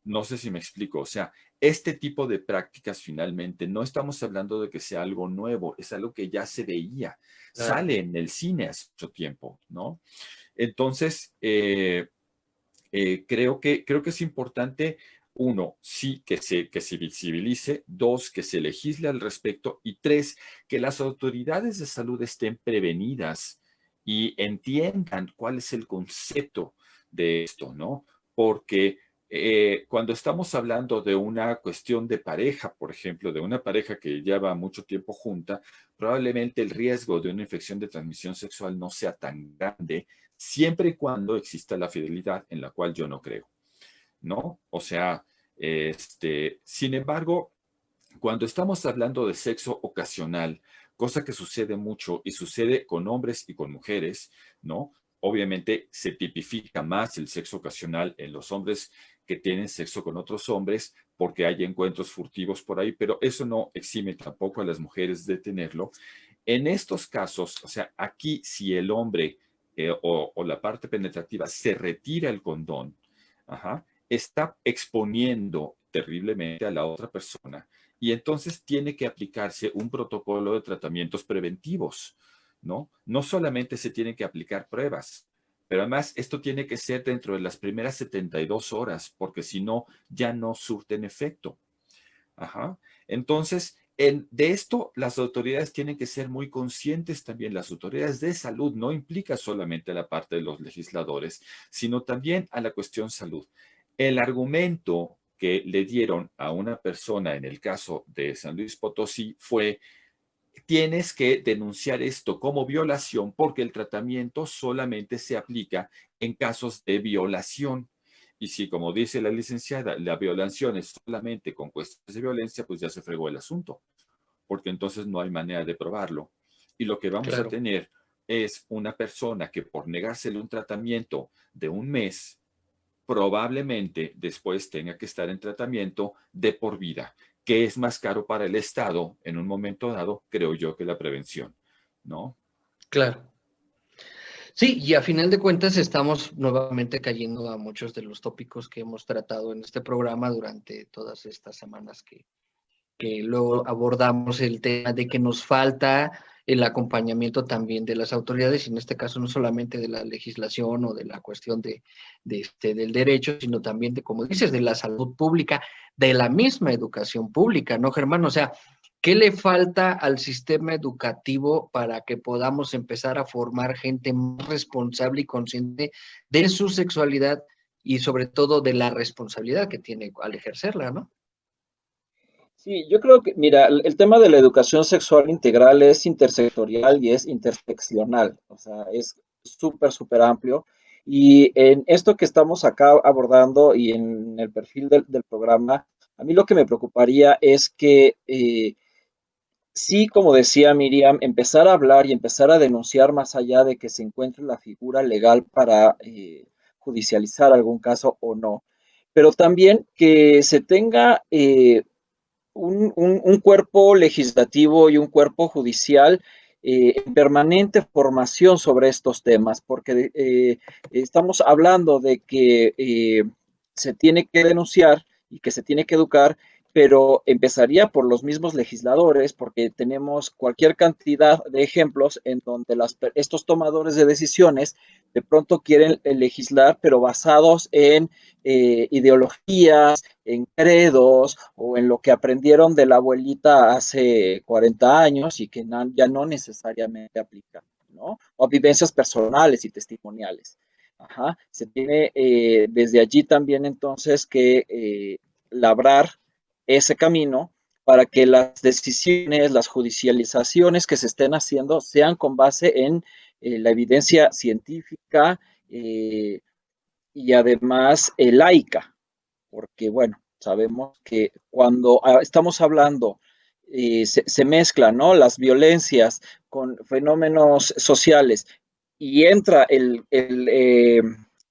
No sé si me explico. O sea, este tipo de prácticas finalmente, no estamos hablando de que sea algo nuevo, es algo que ya se veía. Claro. Sale en el cine hace mucho tiempo, ¿no? Entonces, creo que es importante, uno, sí, que se visibilice; dos, que se legisle al respecto; y tres, que las autoridades de salud estén prevenidas y entiendan cuál es el concepto de esto, ¿no? Porque cuando estamos hablando de una cuestión de pareja, por ejemplo, de una pareja que lleva mucho tiempo junta, probablemente el riesgo de una infección de transmisión sexual no sea tan grande, siempre y cuando exista la fidelidad, en la cual yo no creo, ¿no? O sea, sin embargo, cuando estamos hablando de sexo ocasional, cosa que sucede mucho y sucede con hombres y con mujeres, ¿no? Obviamente se tipifica más el sexo ocasional en los hombres que tienen sexo con otros hombres porque hay encuentros furtivos por ahí, pero eso no exime tampoco a las mujeres de tenerlo. En estos casos, o sea, aquí si el hombre o la parte penetrativa se retira el condón, está exponiendo terriblemente a la otra persona, y entonces tiene que aplicarse un protocolo de tratamientos preventivos, ¿no? No solamente se tienen que aplicar pruebas, pero además esto tiene que ser dentro de las primeras 72 horas, porque si no, ya no surten efecto. Entonces, de esto las autoridades tienen que ser muy conscientes también. Las autoridades de salud no implica solamente la parte de los legisladores, sino también a la cuestión salud. El argumento que le dieron a una persona en el caso de San Luis Potosí fue: tienes que denunciar esto como violación porque el tratamiento solamente se aplica en casos de violación. Y si, como dice la licenciada, la violación es solamente con cuestiones de violencia, pues ya se fregó el asunto, porque entonces no hay manera de probarlo. Y lo que vamos a tener es una persona que, por negársele un tratamiento de un mes, probablemente después tenga que estar en tratamiento de por vida, que es más caro para el Estado en un momento dado, creo yo, que la prevención, ¿no? Claro. Sí, y a final de cuentas estamos nuevamente cayendo a muchos de los tópicos que hemos tratado en este programa durante todas estas semanas que luego abordamos el tema de que nos falta el acompañamiento también de las autoridades, y en este caso no solamente de la legislación o de la cuestión del derecho, sino también de, como dices, de la salud pública, de la misma educación pública, ¿no, Germán? O sea, ¿qué le falta al sistema educativo para que podamos empezar a formar gente más responsable y consciente de su sexualidad y sobre todo de la responsabilidad que tiene al ejercerla, ¿no? Sí, yo creo que, mira, el tema de la educación sexual integral es intersectorial y es interseccional, o sea, es súper, súper amplio. Y en esto que estamos acá abordando y en el perfil del programa, a mí lo que me preocuparía es que sí, como decía Miriam, empezar a hablar y empezar a denunciar más allá de que se encuentre la figura legal para judicializar algún caso o no, pero también que se tenga un cuerpo legislativo y un cuerpo judicial en permanente formación sobre estos temas, porque estamos hablando de que se tiene que denunciar y que se tiene que educar, pero empezaría por los mismos legisladores, porque tenemos cualquier cantidad de ejemplos en donde estos tomadores de decisiones de pronto quieren legislar, pero basados en ideologías, en credos o en lo que aprendieron de la abuelita hace 40 años y que ya no necesariamente aplican, ¿no? O vivencias personales y testimoniales. Ajá. Se tiene desde allí también entonces que labrar ese camino para que las decisiones, las judicializaciones que se estén haciendo sean con base en la evidencia científica y además laica, porque bueno, sabemos que cuando estamos hablando, se mezclan, ¿no?, las violencias con fenómenos sociales y entra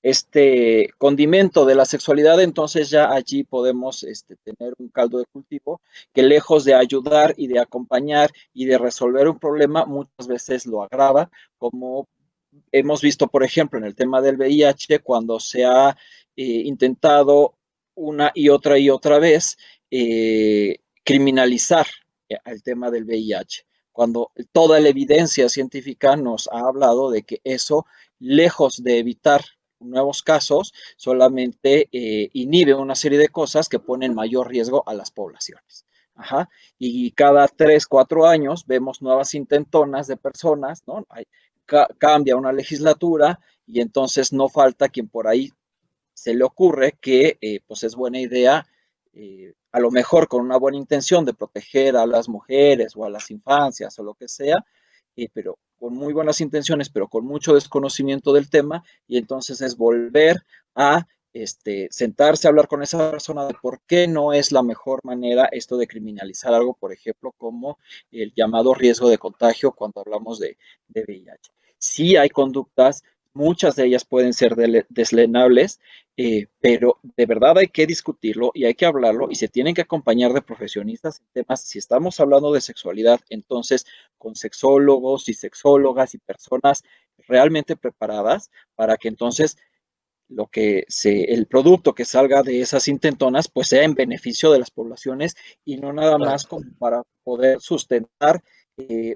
este condimento de la sexualidad, entonces ya allí podemos tener un caldo de cultivo que lejos de ayudar y de acompañar y de resolver un problema, muchas veces lo agrava, como hemos visto, por ejemplo, en el tema del VIH, cuando se ha intentado una y otra vez criminalizar el tema del VIH, cuando toda la evidencia científica nos ha hablado de que eso, lejos de evitar nuevos casos, solamente inhibe una serie de cosas que ponen mayor riesgo a las poblaciones. Ajá. Y cada 3, 4 años vemos nuevas intentonas de personas, ¿no? Cambia una legislatura y entonces no falta quien por ahí se le ocurre que pues es buena idea, a lo mejor con una buena intención de proteger a las mujeres o a las infancias o lo que sea, pero con muy buenas intenciones, pero con mucho desconocimiento del tema, y entonces es volver a sentarse a hablar con esa persona de por qué no es la mejor manera esto de criminalizar algo, por ejemplo, como el llamado riesgo de contagio cuando hablamos de VIH. Sí hay conductas, muchas de ellas pueden ser deslenables, pero de verdad hay que discutirlo y hay que hablarlo y se tienen que acompañar de profesionistas en temas. Si estamos hablando de sexualidad, entonces con sexólogos y sexólogas y personas realmente preparadas para que entonces el producto que salga de esas intentonas pues sea en beneficio de las poblaciones y no nada más como para poder sustentar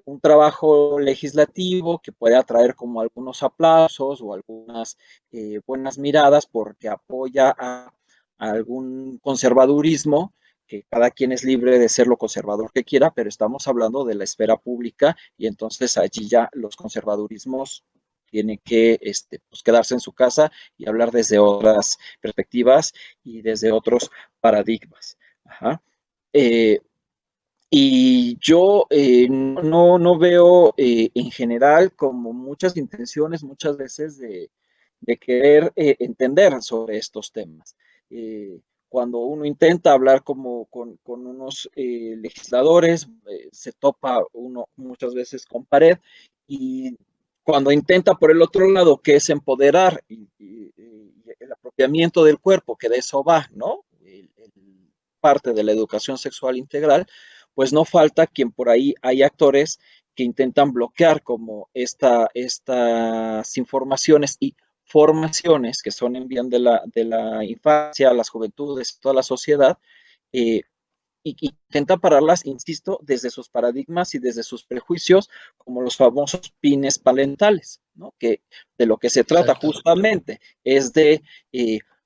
un trabajo legislativo que puede atraer como algunos aplausos o algunas buenas miradas porque apoya a algún conservadurismo, que cada quien es libre de ser lo conservador que quiera, pero estamos hablando de la esfera pública y entonces allí ya los conservadurismos tienen que pues quedarse en su casa y hablar desde otras perspectivas y desde otros paradigmas. Ajá. Y yo no veo en general como muchas intenciones muchas veces de querer entender sobre estos temas. Cuando uno intenta hablar como con unos legisladores, se topa uno muchas veces con pared, y cuando intenta por el otro lado, que es empoderar y el apropiamiento del cuerpo, que de eso va, ¿no? Parte de la educación sexual integral, pues no falta quien por ahí hay actores que intentan bloquear como estas informaciones y formaciones que son en bien de la infancia, las juventudes, toda la sociedad, y intenta pararlas, insisto, desde sus paradigmas y desde sus prejuicios, como los famosos pines parentales, ¿no? Que de lo que se trata justamente es de,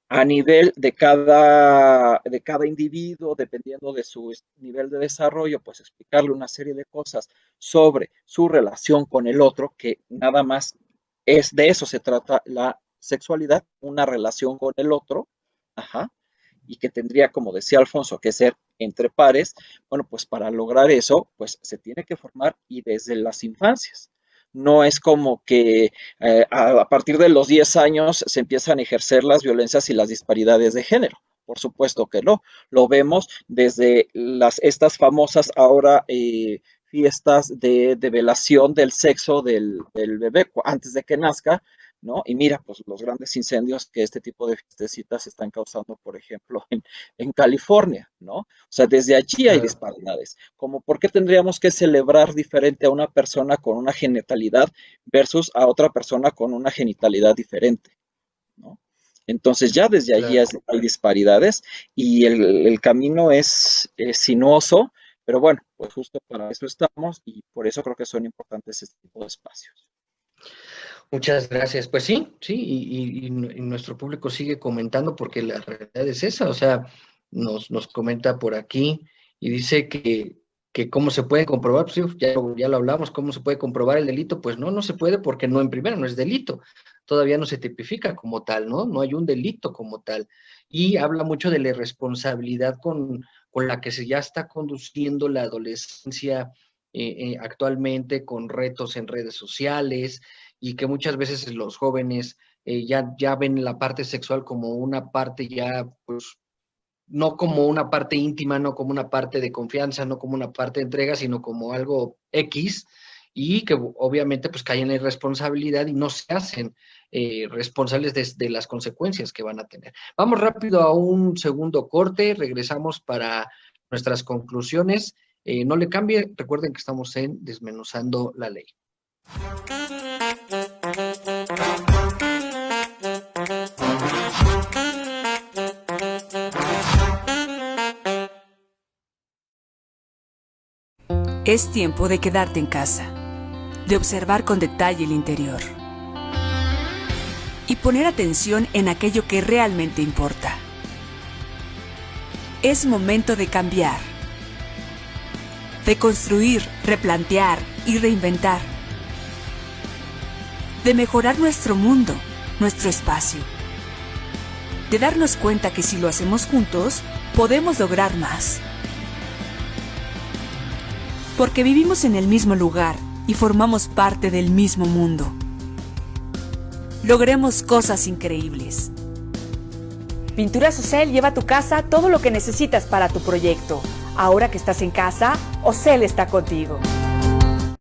a nivel de cada individuo, dependiendo de su nivel de desarrollo, pues explicarle una serie de cosas sobre su relación con el otro, que nada más es de eso se trata la sexualidad, una relación con el otro, ajá, y que tendría, como decía Alfonso, que ser entre pares. Bueno, pues para lograr eso, pues se tiene que formar y desde las infancias. No es como que a partir de los 10 años se empiezan a ejercer las violencias y las disparidades de género. Por supuesto que no. Lo vemos desde estas famosas ahora fiestas de velación del sexo del bebé antes de que nazca, ¿no? Y mira, pues los grandes incendios que este tipo de fiestecitas están causando, por ejemplo, en California, ¿no? O sea, desde allí hay disparidades. Como por qué tendríamos que celebrar diferente a una persona con una genitalidad versus a otra persona con una genitalidad diferente, ¿no? Entonces ya desde allí hay disparidades y el camino es sinuoso, pero bueno, pues justo para eso estamos y por eso creo que son importantes este tipo de espacios. Muchas gracias. Pues sí, y nuestro público sigue comentando porque la realidad es esa, o sea, nos comenta por aquí y dice que cómo se puede comprobar, pues sí, ya lo hablamos, cómo se puede comprobar el delito, pues no se puede porque no, en primera no es delito, todavía no se tipifica como tal, ¿no? No hay un delito como tal. Y habla mucho de la irresponsabilidad con la que se ya está conduciendo la adolescencia actualmente, con retos en redes sociales, y que muchas veces los jóvenes ya ven la parte sexual como una parte ya, pues, no como una parte íntima, no como una parte de confianza, no como una parte de entrega, sino como algo X, y que obviamente pues caen en la irresponsabilidad y no se hacen responsables de las consecuencias que van a tener. Vamos rápido a un segundo corte, regresamos para nuestras conclusiones. No le cambie, recuerden que estamos en Desmenuzando la Ley. Es tiempo de quedarte en casa, de observar con detalle el interior y poner atención en aquello que realmente importa. Es momento de cambiar, de construir, replantear y reinventar, de mejorar nuestro mundo, nuestro espacio, de darnos cuenta que si lo hacemos juntos, podemos lograr más. Porque vivimos en el mismo lugar y formamos parte del mismo mundo. Logremos cosas increíbles. Pinturas Ocel lleva a tu casa todo lo que necesitas para tu proyecto. Ahora que estás en casa, Ocel está contigo.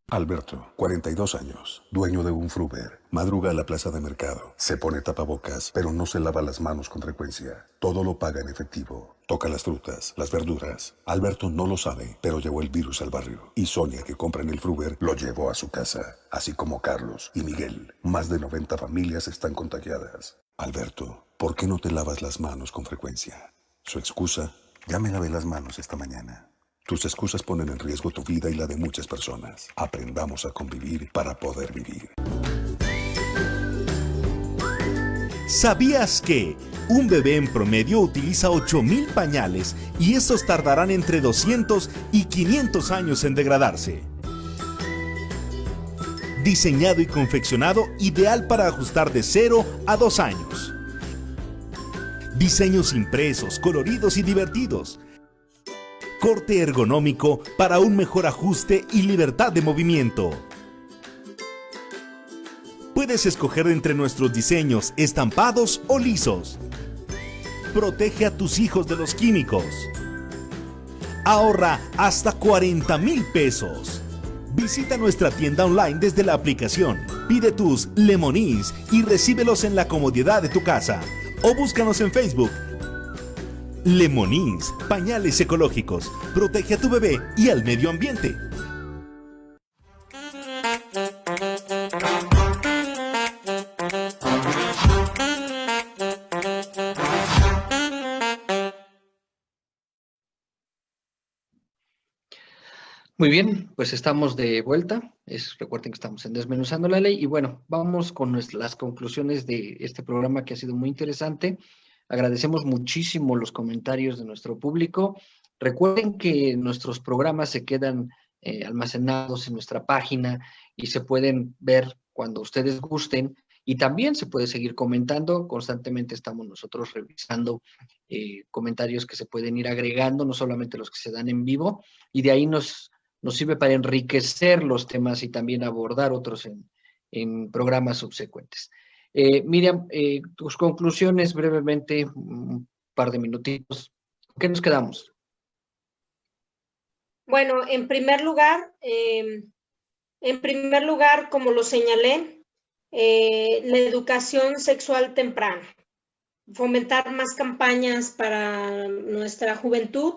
Alberto, 42 años, dueño de un Fruver, madruga a la plaza de mercado, se pone tapabocas, pero no se lava las manos con frecuencia. Todo lo paga en efectivo. Toca las frutas, las verduras. Alberto no lo sabe, pero llevó el virus al barrio. Y Sonia, que compra en el Fruver, lo llevó a su casa. Así como Carlos y Miguel. Más de 90 familias están contagiadas. Alberto, ¿por qué no te lavas las manos con frecuencia? Su excusa: ya me lavé las manos esta mañana. Tus excusas ponen en riesgo tu vida y la de muchas personas. Aprendamos a convivir para poder vivir. ¿Sabías que un bebé en promedio utiliza 8,000 pañales y estos tardarán entre 200 y 500 años en degradarse? Diseñado y confeccionado ideal para ajustar de 0 a 2 años. Diseños impresos, coloridos y divertidos. Corte ergonómico para un mejor ajuste y libertad de movimiento. Puedes escoger entre nuestros diseños estampados o lisos. Protege a tus hijos de los químicos. Ahorra hasta 40,000 pesos. Visita nuestra tienda online desde la aplicación. Pide tus Lemonís y recíbelos en la comodidad de tu casa. O búscanos en Facebook. Lemonís, pañales ecológicos. Protege a tu bebé y al medio ambiente. Muy bien, pues estamos de vuelta. Recuerden que estamos en Desmenuzando la Ley y bueno, vamos con las conclusiones de este programa que ha sido muy interesante. Agradecemos muchísimo los comentarios de nuestro público. Recuerden que nuestros programas se quedan almacenados en nuestra página y se pueden ver cuando ustedes gusten y también se puede seguir comentando. Constantemente estamos nosotros revisando comentarios que se pueden ir agregando, no solamente los que se dan en vivo, y de ahí nos sirve para enriquecer los temas y también abordar otros en programas subsecuentes. Miriam, tus conclusiones brevemente, un par de minutitos. ¿Qué nos quedamos? Bueno, en primer lugar, como lo señalé, la educación sexual temprana, fomentar más campañas para nuestra juventud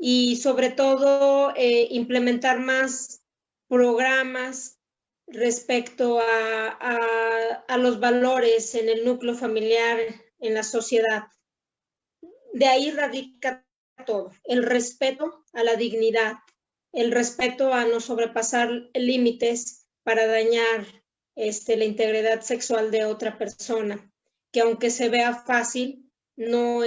y sobre todo implementar más programas respecto a los valores en el núcleo familiar, en la sociedad. De ahí radica todo, el respeto a la dignidad, el respeto a no sobrepasar límites para dañar la integridad sexual de otra persona, que aunque se vea fácil, no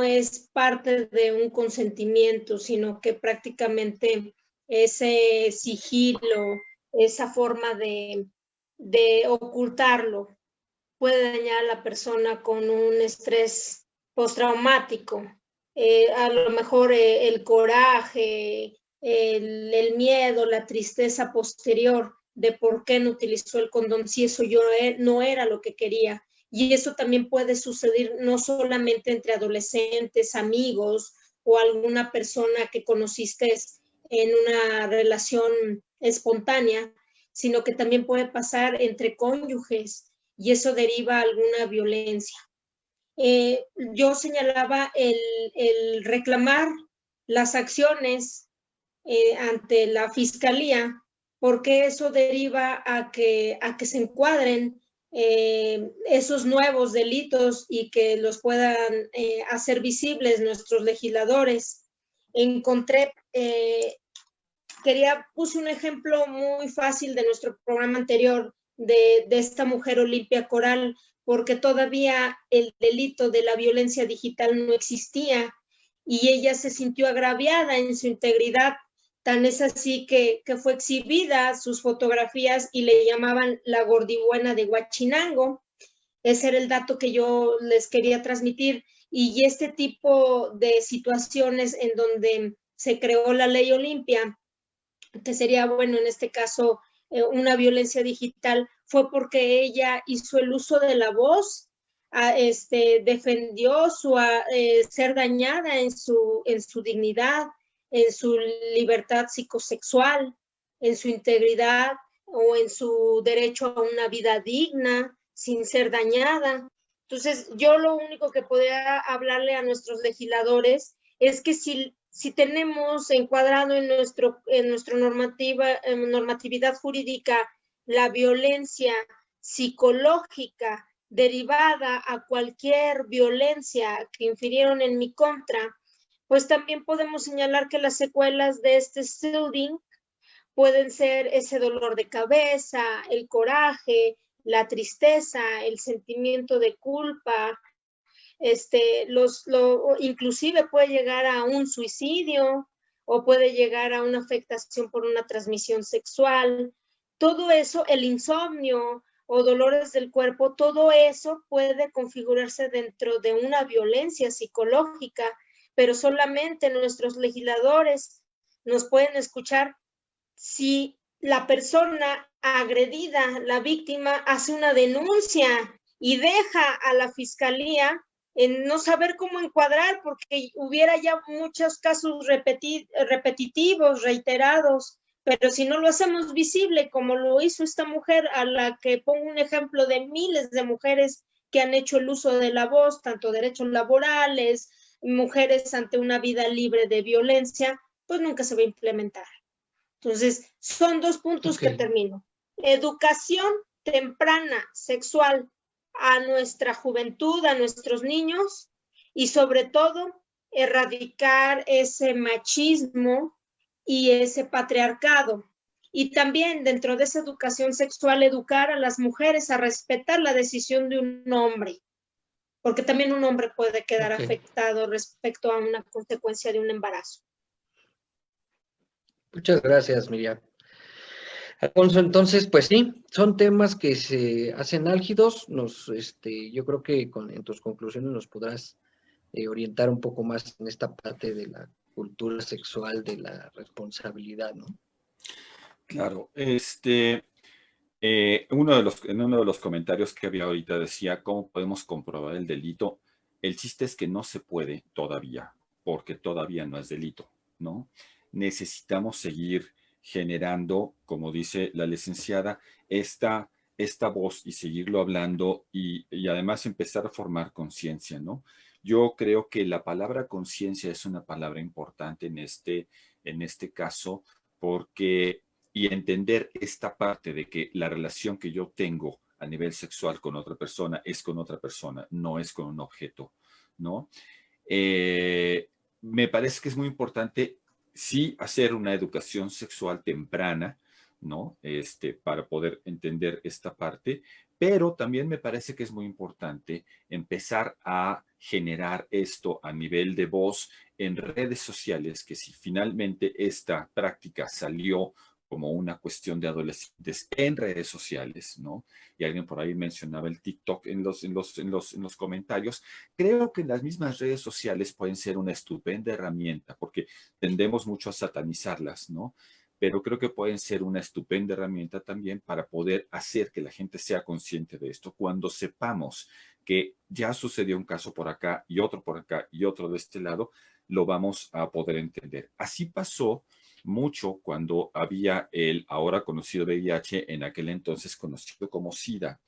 es parte de un consentimiento, sino que prácticamente ese sigilo, esa forma de ocultarlo, puede dañar a la persona con un estrés postraumático. A lo mejor el coraje, el miedo, la tristeza posterior de por qué no utilizó el condón si eso yo no era lo que quería. Y eso también puede suceder no solamente entre adolescentes, amigos o alguna persona que conociste en una relación espontánea, sino que también puede pasar entre cónyuges y eso deriva a alguna violencia. Yo señalaba el reclamar las acciones ante la fiscalía, porque eso deriva a que se encuadren esos nuevos delitos y que los puedan hacer visibles nuestros legisladores. Puse un ejemplo muy fácil de nuestro programa anterior de esta mujer Olimpia Coral, porque todavía el delito de la violencia digital no existía y ella se sintió agraviada en su integridad. Tan es así que fue exhibida sus fotografías y le llamaban la gordibuena de Huachinango. Ese era el dato que yo les quería transmitir. Y este tipo de situaciones en donde se creó la ley Olimpia, que sería, bueno, en este caso, una violencia digital, fue porque ella hizo el uso de la voz, defendió su ser dañada en su dignidad, en su libertad psicosexual, en su integridad o en su derecho a una vida digna, sin ser dañada. Entonces, yo lo único que podría hablarle a nuestros legisladores es que si tenemos encuadrado en nuestra normatividad jurídica la violencia psicológica derivada a cualquier violencia que infirieron en mi contra, pues también podemos señalar que las secuelas de este soothing pueden ser ese dolor de cabeza, el coraje, la tristeza, el sentimiento de culpa, inclusive puede llegar a un suicidio o puede llegar a una afectación por una transmisión sexual. Todo eso, el insomnio o dolores del cuerpo, todo eso puede configurarse dentro de una violencia psicológica, pero solamente nuestros legisladores nos pueden escuchar si la persona agredida, la víctima, hace una denuncia y deja a la fiscalía en no saber cómo encuadrar, porque hubiera ya muchos casos repetitivos, reiterados, pero si no lo hacemos visible, como lo hizo esta mujer, a la que pongo un ejemplo de miles de mujeres que han hecho el uso de la voz, tanto derechos laborales, mujeres ante una vida libre de violencia, pues nunca se va a implementar. Entonces, son dos puntos que termino. Educación temprana sexual a nuestra juventud, a nuestros niños, y sobre todo erradicar ese machismo y ese patriarcado. Y también dentro de esa educación sexual, educar a las mujeres a respetar la decisión de un hombre, porque también un hombre puede quedar afectado respecto a una consecuencia de un embarazo. Muchas gracias, Miriam. Alfonso, entonces, pues sí, son temas que se hacen álgidos. Yo creo que en tus conclusiones nos podrás orientar un poco más en esta parte de la cultura sexual, de la responsabilidad, ¿no? Claro, en uno de los comentarios que había ahorita decía, ¿cómo podemos comprobar el delito? El chiste es que no se puede todavía, porque todavía no es delito, ¿no? Necesitamos seguir generando, como dice la licenciada, esta voz y seguirlo hablando y además empezar a formar conciencia, ¿no? Yo creo que la palabra conciencia es una palabra importante en este caso, porque y entender esta parte de que la relación que yo tengo a nivel sexual con otra persona es con otra persona, no es con un objeto, ¿no? Me parece que es muy importante sí hacer una educación sexual temprana, ¿no? Para poder entender esta parte, pero también me parece que es muy importante empezar a generar esto a nivel de voz en redes sociales, que si finalmente esta práctica salió como una cuestión de adolescentes en redes sociales, ¿no? Y alguien por ahí mencionaba el TikTok en los comentarios. Creo que las mismas redes sociales pueden ser una estupenda herramienta, porque tendemos mucho a satanizarlas, ¿no? Pero creo que pueden ser una estupenda herramienta también para poder hacer que la gente sea consciente de esto. Cuando sepamos que ya sucedió un caso por acá y otro por acá y otro de este lado, lo vamos a poder entender. Así pasó mucho cuando había el ahora conocido VIH, en aquel entonces conocido como SIDA,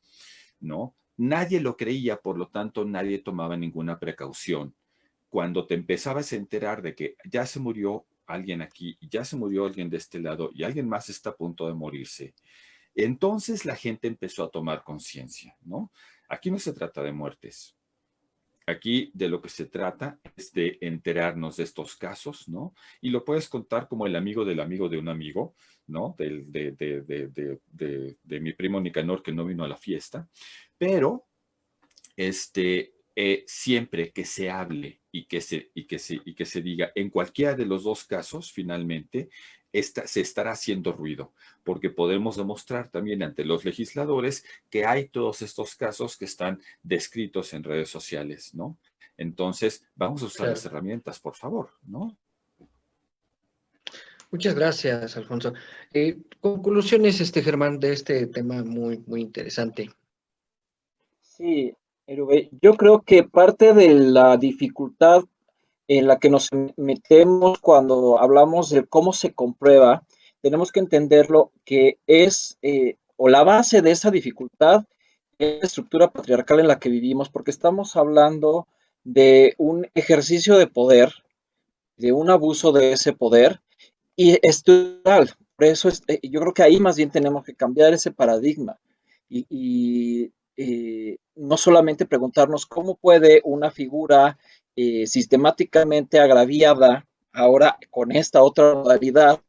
¿no? Nadie lo creía, por lo tanto nadie tomaba ninguna precaución. Cuando te empezabas a enterar de que ya se murió alguien aquí, ya se murió alguien de este lado y alguien más está a punto de morirse, entonces la gente empezó a tomar conciencia, ¿no? Aquí no se trata de muertes. Aquí de lo que se trata es de enterarnos de estos casos, ¿no? Y lo puedes contar como el amigo del amigo de un amigo, ¿no? De mi primo Nicanor que no vino a la fiesta. Pero, siempre que se hable y que se diga en cualquiera de los dos casos, finalmente, se estará haciendo ruido, porque podemos demostrar también ante los legisladores que hay todos estos casos que están descritos en redes sociales, ¿no? Entonces, vamos a usar las herramientas, por favor, ¿no? Muchas gracias, Alfonso. Conclusiones, Germán, de este tema muy, muy interesante. Sí, yo creo que parte de la dificultad en la que nos metemos cuando hablamos de cómo se comprueba, tenemos que entenderlo que es, o la base de esa dificultad es la estructura patriarcal en la que vivimos, porque estamos hablando de un ejercicio de poder, de un abuso de ese poder, y estructural. Por eso yo creo que ahí más bien tenemos que cambiar ese paradigma y no solamente preguntarnos cómo puede una figura sistemáticamente agraviada, ahora con esta otra modalidad,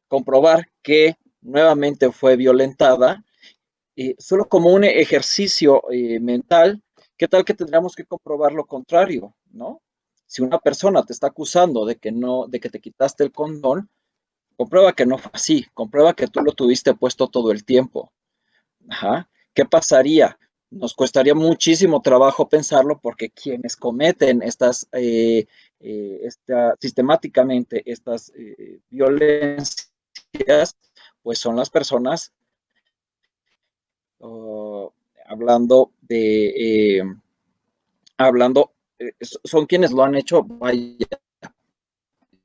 comprobar que nuevamente fue violentada, solo como un ejercicio mental. ¿Qué tal que tendríamos que comprobar lo contrario, ¿no? Si una persona te está acusando de que te quitaste el condón, comprueba que no fue así, comprueba que tú lo tuviste puesto todo el tiempo. Ajá. ¿Qué pasaría? Nos costaría muchísimo trabajo pensarlo, porque quienes cometen sistemáticamente estas violencias, pues son las personas, son quienes lo han hecho, vaya,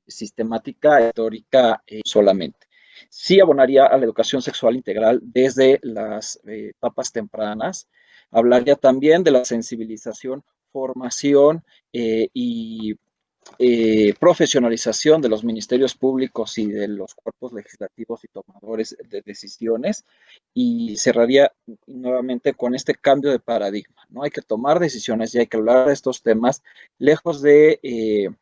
sistemática, histórica, solamente. Sí abonaría a la educación sexual integral desde las etapas tempranas. Hablaría también de la sensibilización, formación y profesionalización de los ministerios públicos y de los cuerpos legislativos y tomadores de decisiones, y cerraría nuevamente con este cambio de paradigma, ¿no? Hay que tomar decisiones y hay que hablar de estos temas lejos de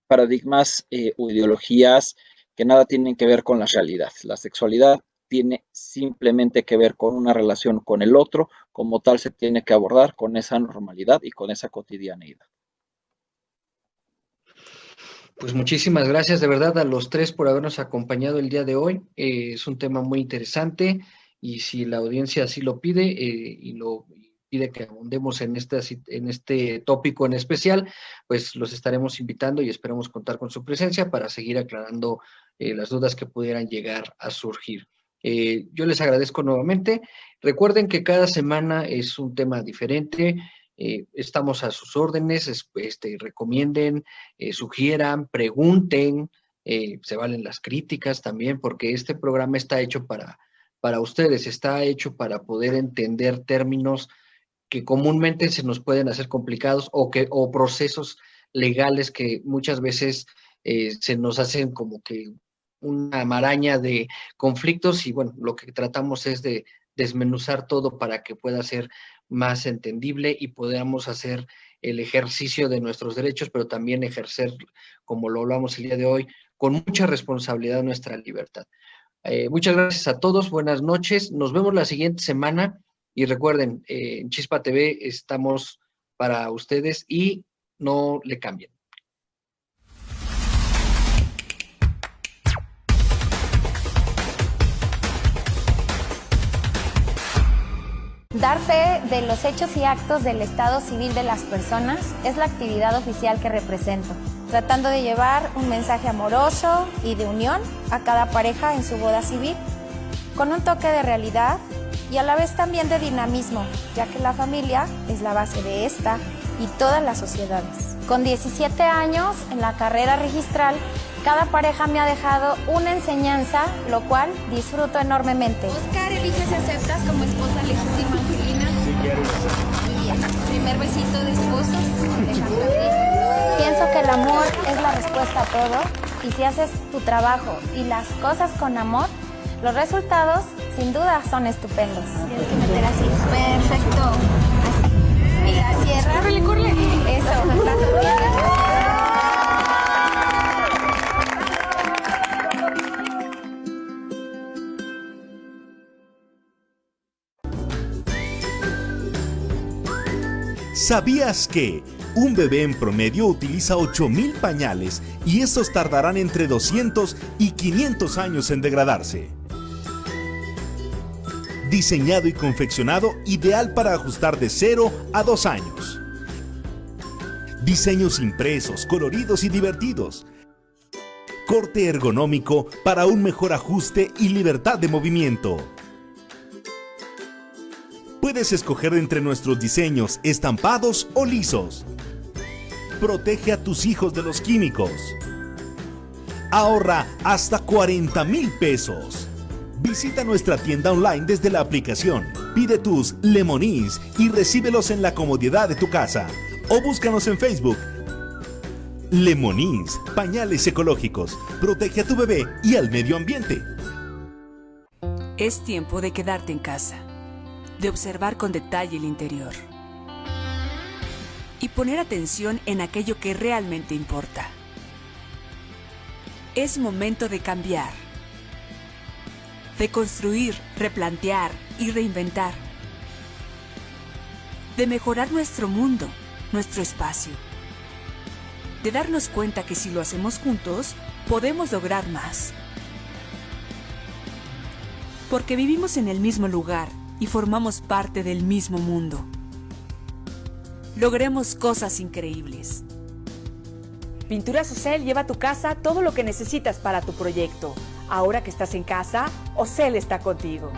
paradigmas o ideologías que nada tienen que ver con la realidad. La sexualidad tiene simplemente que ver con una relación con el otro, como tal se tiene que abordar con esa normalidad y con esa cotidianeidad. Pues muchísimas gracias de verdad a los tres por habernos acompañado el día de hoy. Es un tema muy interesante y si la audiencia así lo pide y lo pide que abundemos en este tópico en especial, pues los estaremos invitando y esperamos contar con su presencia para seguir aclarando las dudas que pudieran llegar a surgir. Yo les agradezco nuevamente. Recuerden que cada semana es un tema diferente. Estamos a sus órdenes, recomienden, sugieran, pregunten, se valen las críticas también, porque este programa está hecho para ustedes, está hecho para poder entender términos que comúnmente se nos pueden hacer complicados o procesos legales que muchas veces se nos hacen como que una maraña de conflictos y bueno, lo que tratamos es de desmenuzar todo para que pueda ser más entendible y podamos hacer el ejercicio de nuestros derechos, pero también ejercer, como lo hablamos el día de hoy, con mucha responsabilidad nuestra libertad. Muchas gracias a todos, buenas noches, nos vemos la siguiente semana y recuerden, en Chispa TV estamos para ustedes y no le cambien. Dar fe de los hechos y actos del estado civil de las personas es la actividad oficial que represento, tratando de llevar un mensaje amoroso y de unión a cada pareja en su boda civil, con un toque de realidad y a la vez también de dinamismo, ya que la familia es la base de esta y todas las sociedades. Con 17 años en la carrera registral, cada pareja me ha dejado una enseñanza, lo cual disfruto enormemente. Oscar, elige si aceptas como esposa legítima a Angelina. Sí, quiero. Muy bien. Primer besito de esposos. Pienso que el amor es la respuesta a todo y si haces tu trabajo y las cosas con amor, los resultados sin duda son estupendos. Tienes que meter así. Perfecto. Así. Y la cierra. Córrele. Eso. ¿Sabías que un bebé en promedio utiliza 8,000 pañales y estos tardarán entre 200 y 500 años en degradarse? Diseñado y confeccionado ideal para ajustar de 0 a 2 años. Diseños impresos, coloridos y divertidos. Corte ergonómico para un mejor ajuste y libertad de movimiento. Puedes escoger entre nuestros diseños estampados o lisos. Protege a tus hijos de los químicos. Ahorra hasta 40,000 pesos. Visita nuestra tienda online desde la aplicación. Pide tus Lemonies y recíbelos en la comodidad de tu casa. O búscanos en Facebook. Lemonies, pañales ecológicos. Protege a tu bebé y al medio ambiente. Es tiempo de quedarte en casa, de observar con detalle el interior y poner atención en aquello que realmente importa. Es momento de cambiar, de construir, replantear y reinventar, de mejorar nuestro mundo, nuestro espacio, de darnos cuenta que si lo hacemos juntos, podemos lograr más. Porque vivimos en el mismo lugar y formamos parte del mismo mundo. Logremos cosas increíbles. Pinturas Ocel lleva a tu casa todo lo que necesitas para tu proyecto. Ahora que estás en casa, Ocel está contigo.